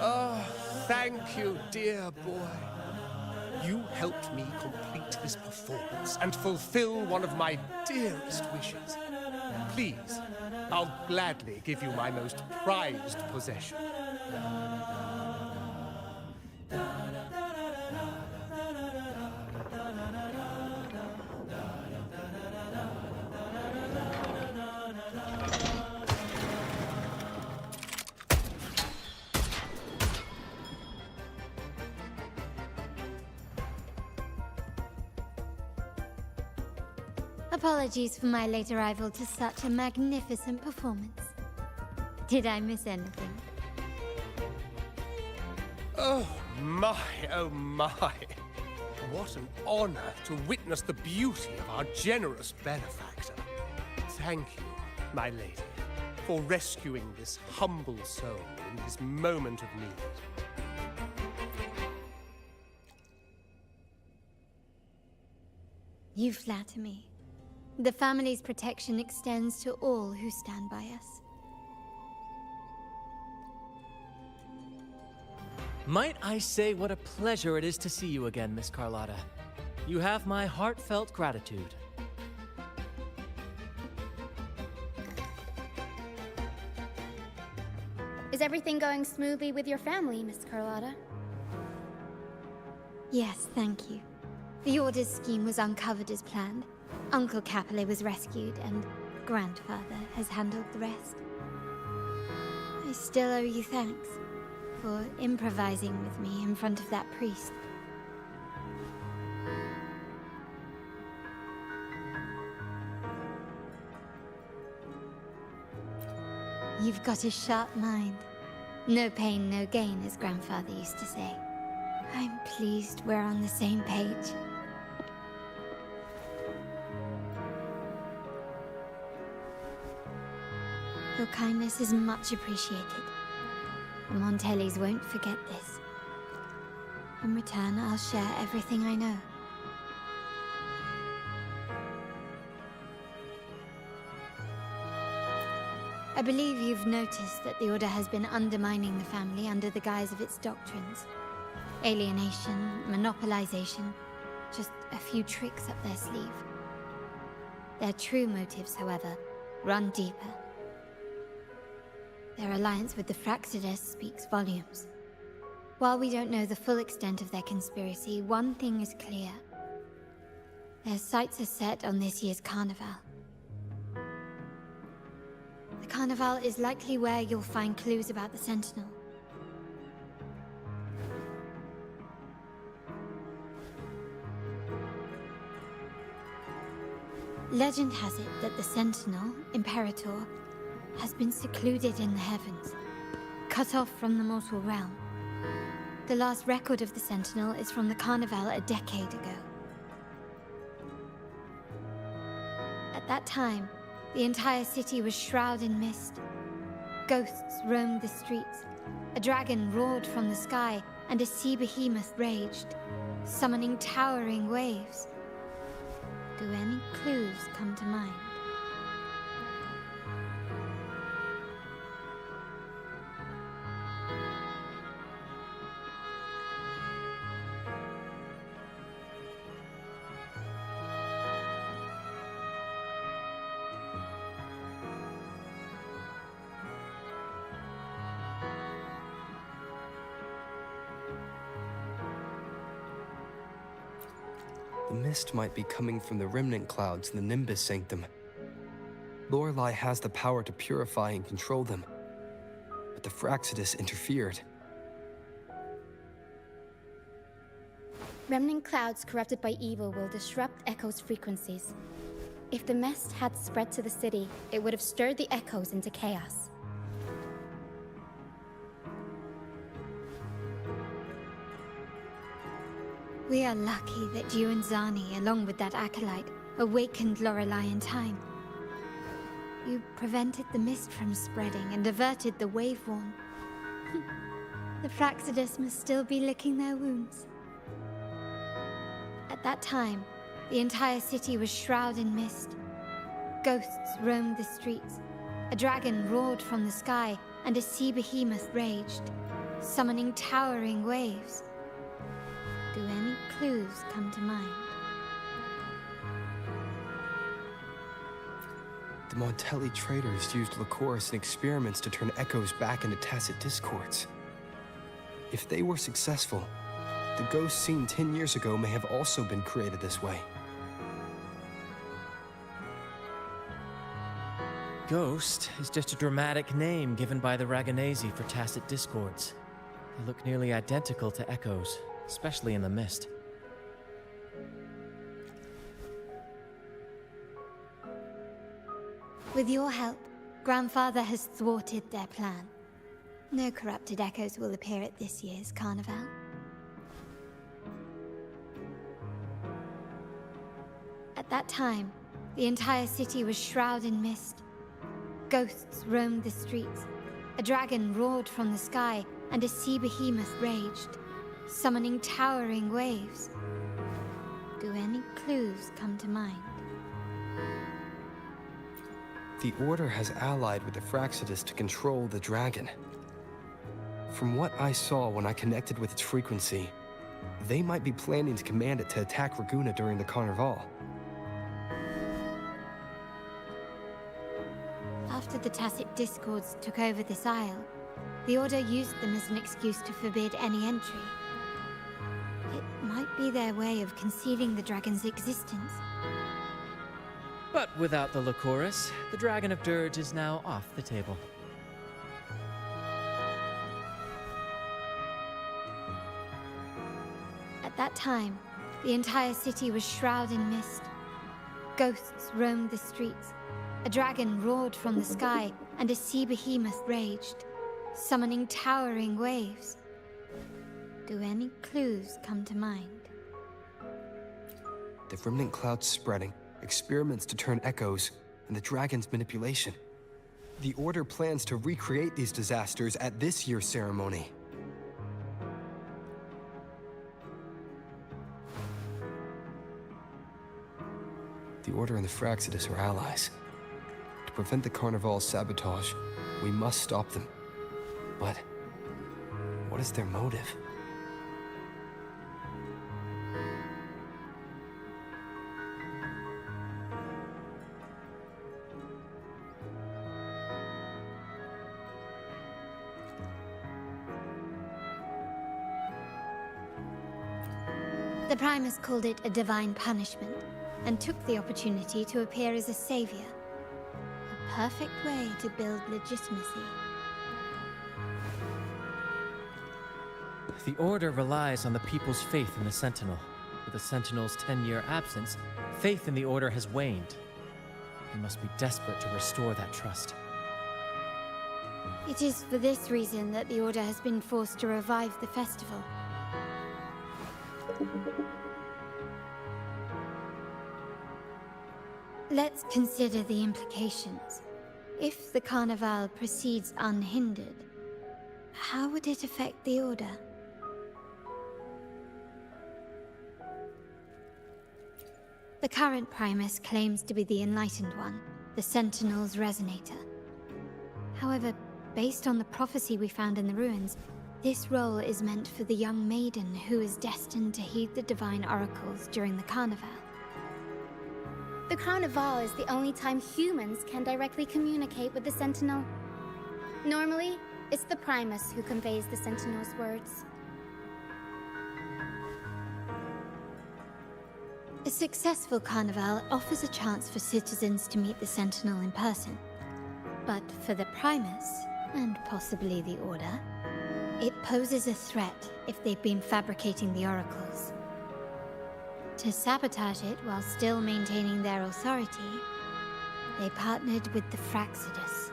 Oh, thank you, dear boy. You helped me complete this performance and fulfill one of my dearest wishes. Please, I'll gladly give you my most prized possession. Apologies for my late arrival to such a magnificent performance. Did I miss anything? Oh my, oh my. What an honor to witness the beauty of our generous benefactor. Thank you, my lady, for rescuing this humble soul in his moment of need. You flatter me. The family's protection extends to all who stand by us. Might I say what a pleasure it is to see you again, Miss Carlotta. You have my heartfelt gratitude. Is everything going smoothly with your family, Miss Carlotta? Yes, thank you. The Order's scheme was uncovered as planned. Uncle Capilet was rescued, and Grandfather has handled the rest. I still owe you thanks for improvising with me in front of that priest. You've got a sharp mind. No pain, no gain, as Grandfather used to say. I'm pleased we're on the same page. Your kindness is much appreciated. The Montellis won't forget this. In return, I'll share everything I know. I believe you've noticed that the Order has been undermining the family under the guise of its doctrines. Alienation, monopolization, just a few tricks up their sleeve. Their true motives, however, run deeper. Their alliance with the Fraxides speaks volumes. While we don't know the full extent of their conspiracy, one thing is clear. Their sights are set on this year's carnival. The carnival is likely where you'll find clues about the Sentinel. Legend has it that the Sentinel, Imperator, has been secluded in the heavens, cut off from the mortal realm. The last record of the Sentinel is from the Carnival a decade ago. At that time, the entire city was shrouded in mist. Ghosts roamed the streets, a dragon roared from the sky, and a sea behemoth raged. summoning towering waves. Do any clues come to mind? The mist might be coming from the remnant clouds in the Nimbus Sanctum. Lorelei has the power to purify and control them, but the Fraxidus interfered. Remnant clouds corrupted by evil will disrupt Echo's frequencies. If the mist had spread to the city, it would have stirred the echoes into chaos. We are lucky that you and Zani, along with that acolyte, awakened Lorelei in time. You prevented the mist from spreading and averted the wave-worn. The Fraxidus must still be licking their wounds. At that time, the entire city was shrouded in mist. Ghosts roamed the streets. A dragon roared from the sky, and a sea behemoth raged, summoning towering waves. Do any clues come to mind? The Montelli traders used Lycoris in experiments to turn echoes back into tacit discords. If they were successful, the ghosts seen 10 years ago may have also been created this way. Ghost is just a dramatic name given by the Raganazi for tacit discords. They look nearly identical to echoes, especially in the mist. With your help, Grandfather has thwarted their plan. No corrupted echoes will appear at this year's carnival. At that time, the entire city was shrouded in mist. Ghosts roamed the streets. A dragon roared from the sky, and a sea behemoth raged, summoning towering waves. Do any clues come to mind? The Order has allied with the Fraxidus to control the dragon. From what I saw when I connected with its frequency, they might be planning to command it to attack Raguna during the Carnival. After the Tacit Discords took over this isle, the Order used them as an excuse to forbid any entry. It might be their way of concealing the dragon's existence. But without the Lycoris, the Dragon of Dirge is now off the table. At that time, the entire city was shrouded in mist. Ghosts roamed the streets. A dragon roared from the sky, and a sea behemoth raged, summoning towering waves. Do any clues come to mind? The remnant clouds spreading, experiments to turn echoes, and the dragon's manipulation. The Order plans to recreate these disasters at this year's ceremony. The Order and the Fraxidus are allies. To prevent the Carnival's sabotage, we must stop them. But what is their motive? The Primus called it a divine punishment, and took the opportunity to appear as a savior. A perfect way to build legitimacy. The Order relies on the people's faith in the Sentinel. With the Sentinel's 10-year absence, faith in the Order has waned. They must be desperate to restore that trust. It is for this reason that the Order has been forced to revive the festival. Let's consider the implications. If the Carnival proceeds unhindered, how would it affect the Order? The current Primus claims to be the Enlightened One, the Sentinel's Resonator. However, based on the prophecy we found in the ruins, this role is meant for the young maiden who is destined to heed the divine oracles during the Carnival. The Carnival is the only time humans can directly communicate with the Sentinel. Normally, it's the Primus who conveys the Sentinel's words. A successful Carnival offers a chance for citizens to meet the Sentinel in person. But for the Primus, and possibly the Order, it poses a threat if they've been fabricating the oracles. To sabotage it while still maintaining their authority, they partnered with the Fraccidus.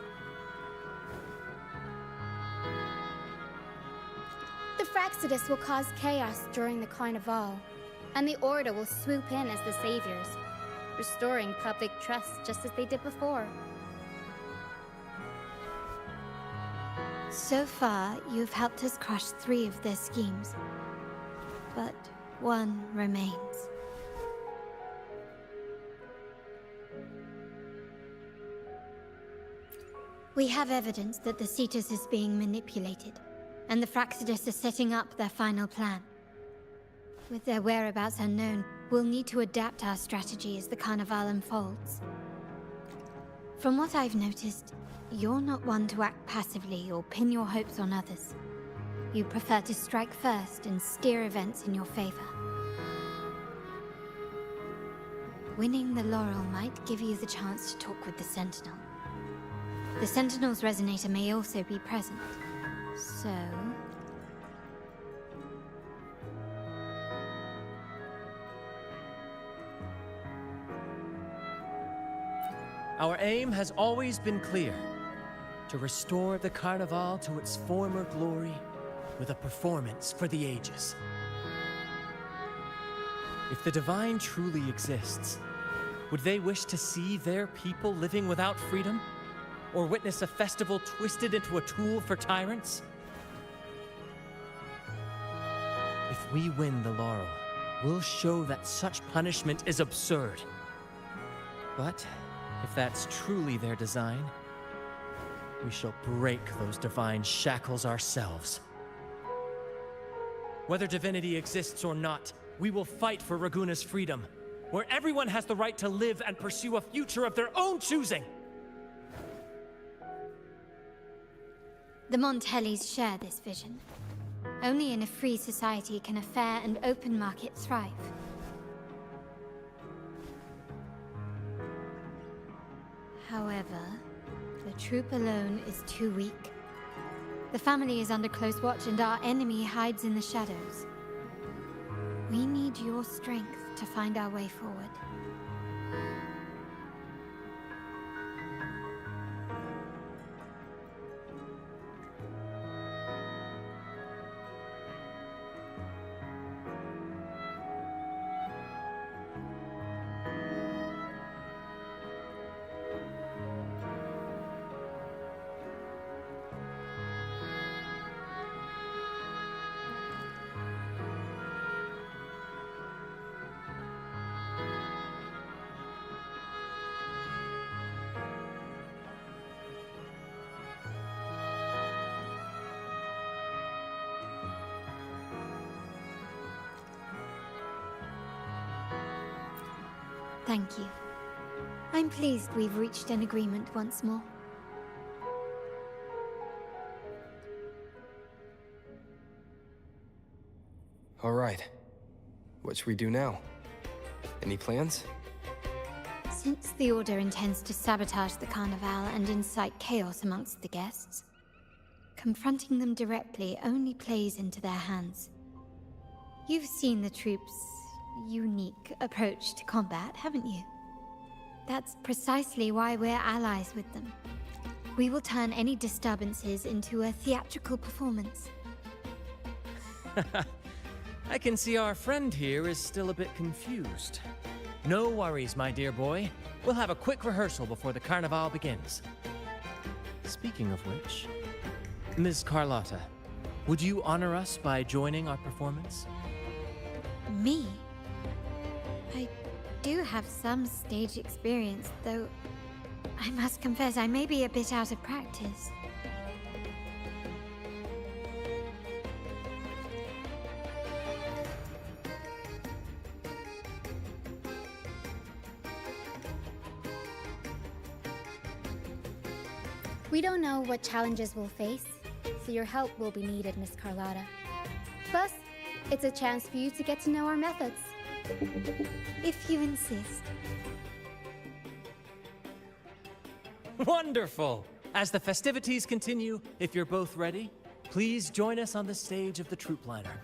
The Fraccidus will cause chaos during the Carnival, and the Order will swoop in as the saviors, restoring public trust just as they did before. So far, you've helped us crush 3 of their schemes, but one remains. We have evidence that the Cetus is being manipulated, and the Fraccidus are setting up their final plan. With their whereabouts unknown, we'll need to adapt our strategy as the Carnival unfolds. From what I've noticed, you're not one to act passively or pin your hopes on others. You prefer to strike first and steer events in your favor. Winning the laurel might give you the chance to talk with the Sentinel. The Sentinel's Resonator may also be present, so... Our aim has always been clear: to restore the Carnival to its former glory with a performance for the ages. If the Divine truly exists, would they wish to see their people living without freedom? Or witness a festival twisted into a tool for tyrants? If we win the laurel, we'll show that such punishment is absurd. But if that's truly their design, we shall break those divine shackles ourselves. Whether divinity exists or not, we will fight for Raguna's freedom, where everyone has the right to live and pursue a future of their own choosing. The Montellis share this vision. Only in a free society can a fair and open market thrive. However, the troop alone is too weak. The family is under close watch and our enemy hides in the shadows. We need your strength to find our way forward. Thank you. I'm pleased we've reached an agreement once more. All right. What should we do now? Any plans? Since the Order intends to sabotage the Carnival and incite chaos amongst the guests, confronting them directly only plays into their hands. You've seen the troops' unique approach to combat, haven't you? That's precisely why we're allies with them. We will turn any disturbances into a theatrical performance. I can see our friend here is still a bit confused. No worries, my dear boy. We'll have a quick rehearsal before the Carnival begins. Speaking of which, Ms. Carlotta, would you honor us by joining our performance? Me? do have some stage experience, though I must confess I may be a bit out of practice. We don't know what challenges we'll face, so your help will be needed, Miss Carlotta. Plus, it's a chance for you to get to know our methods. If you insist. Wonderful! As the festivities continue, if you're both ready, please join us on the stage of the troop liner.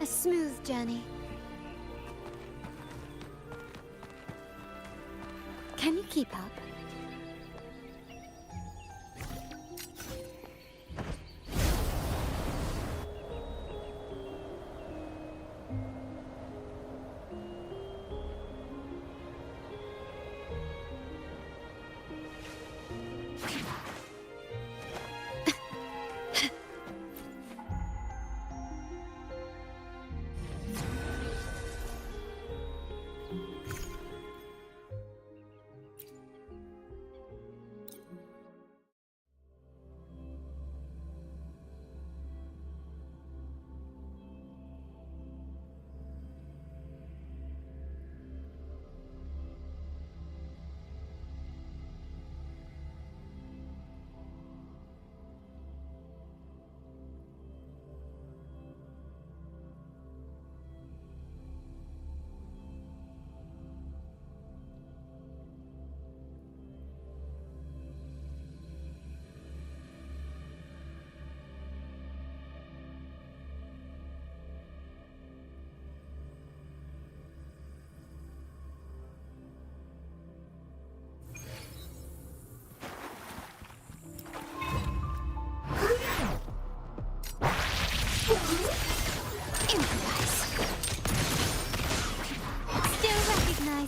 A smooth journey. Can you keep up?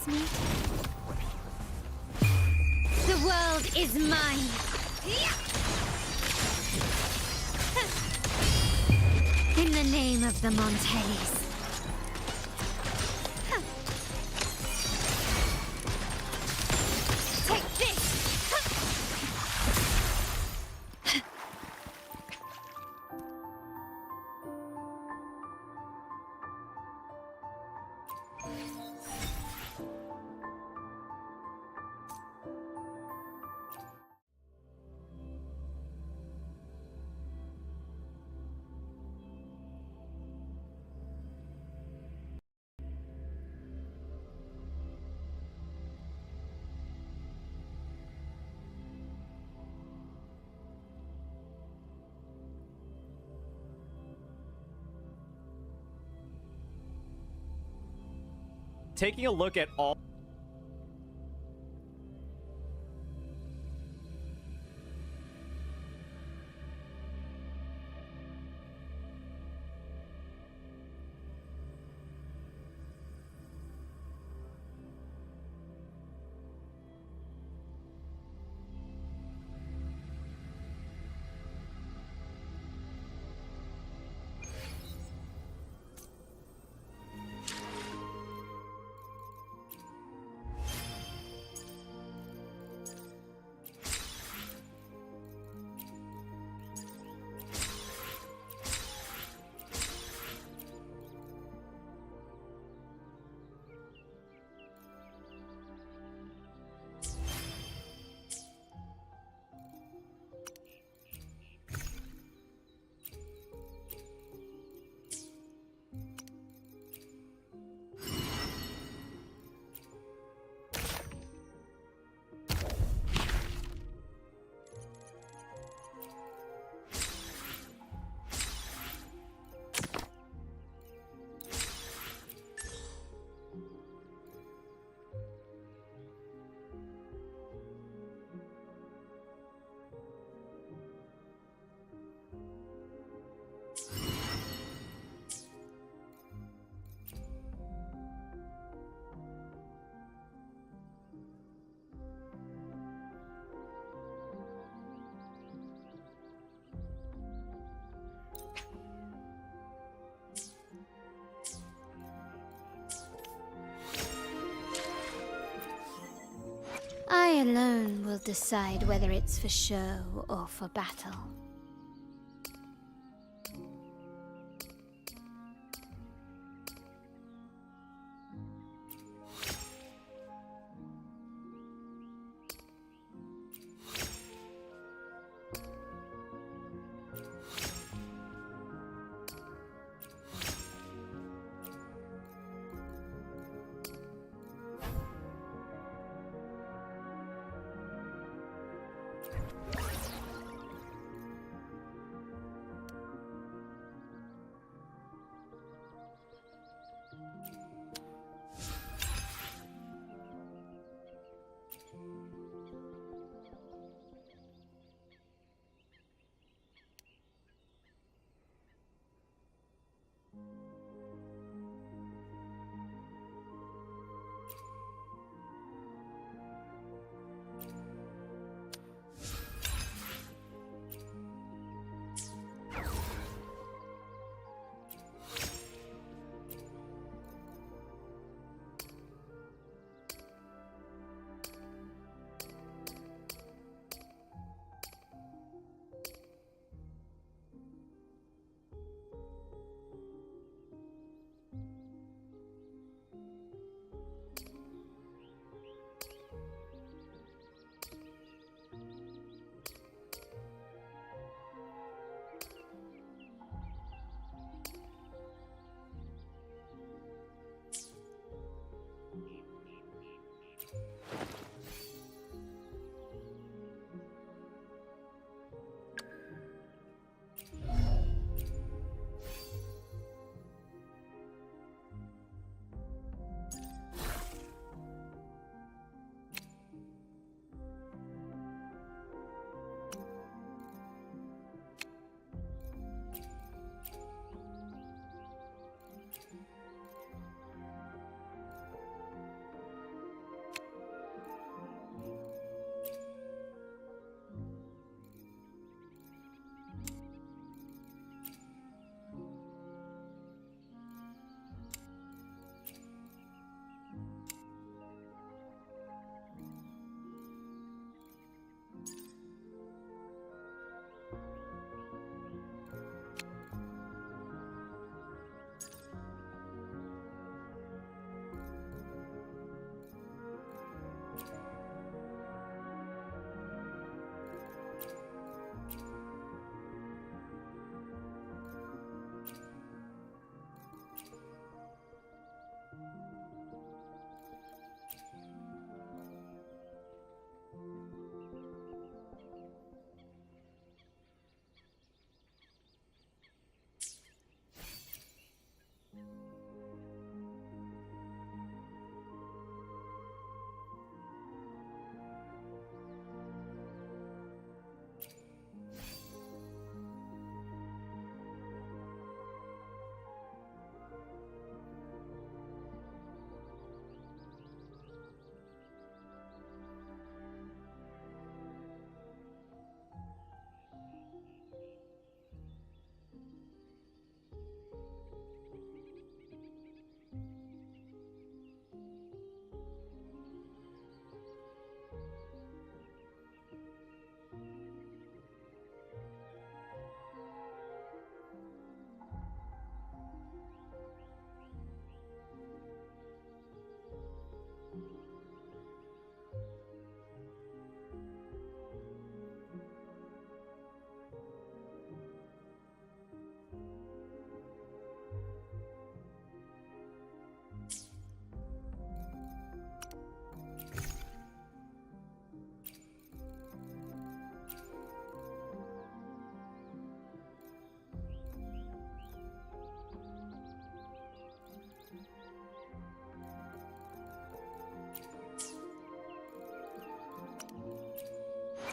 Me. The world is mine. In the name of the Montellis. Take this. Taking a look at all... I alone will decide whether it's for show or for battle.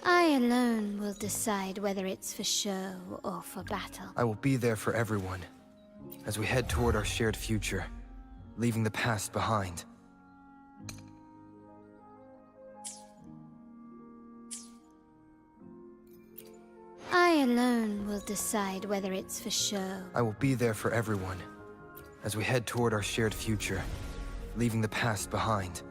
I alone will decide whether it's for show or for battle. I will be there for everyone, as we head toward our shared future, leaving the past behind. I alone will decide whether it's for show. I will be there for everyone, as we head toward our shared future, leaving the past behind.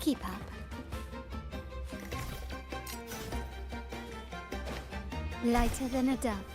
Keep up. Lighter than a dove.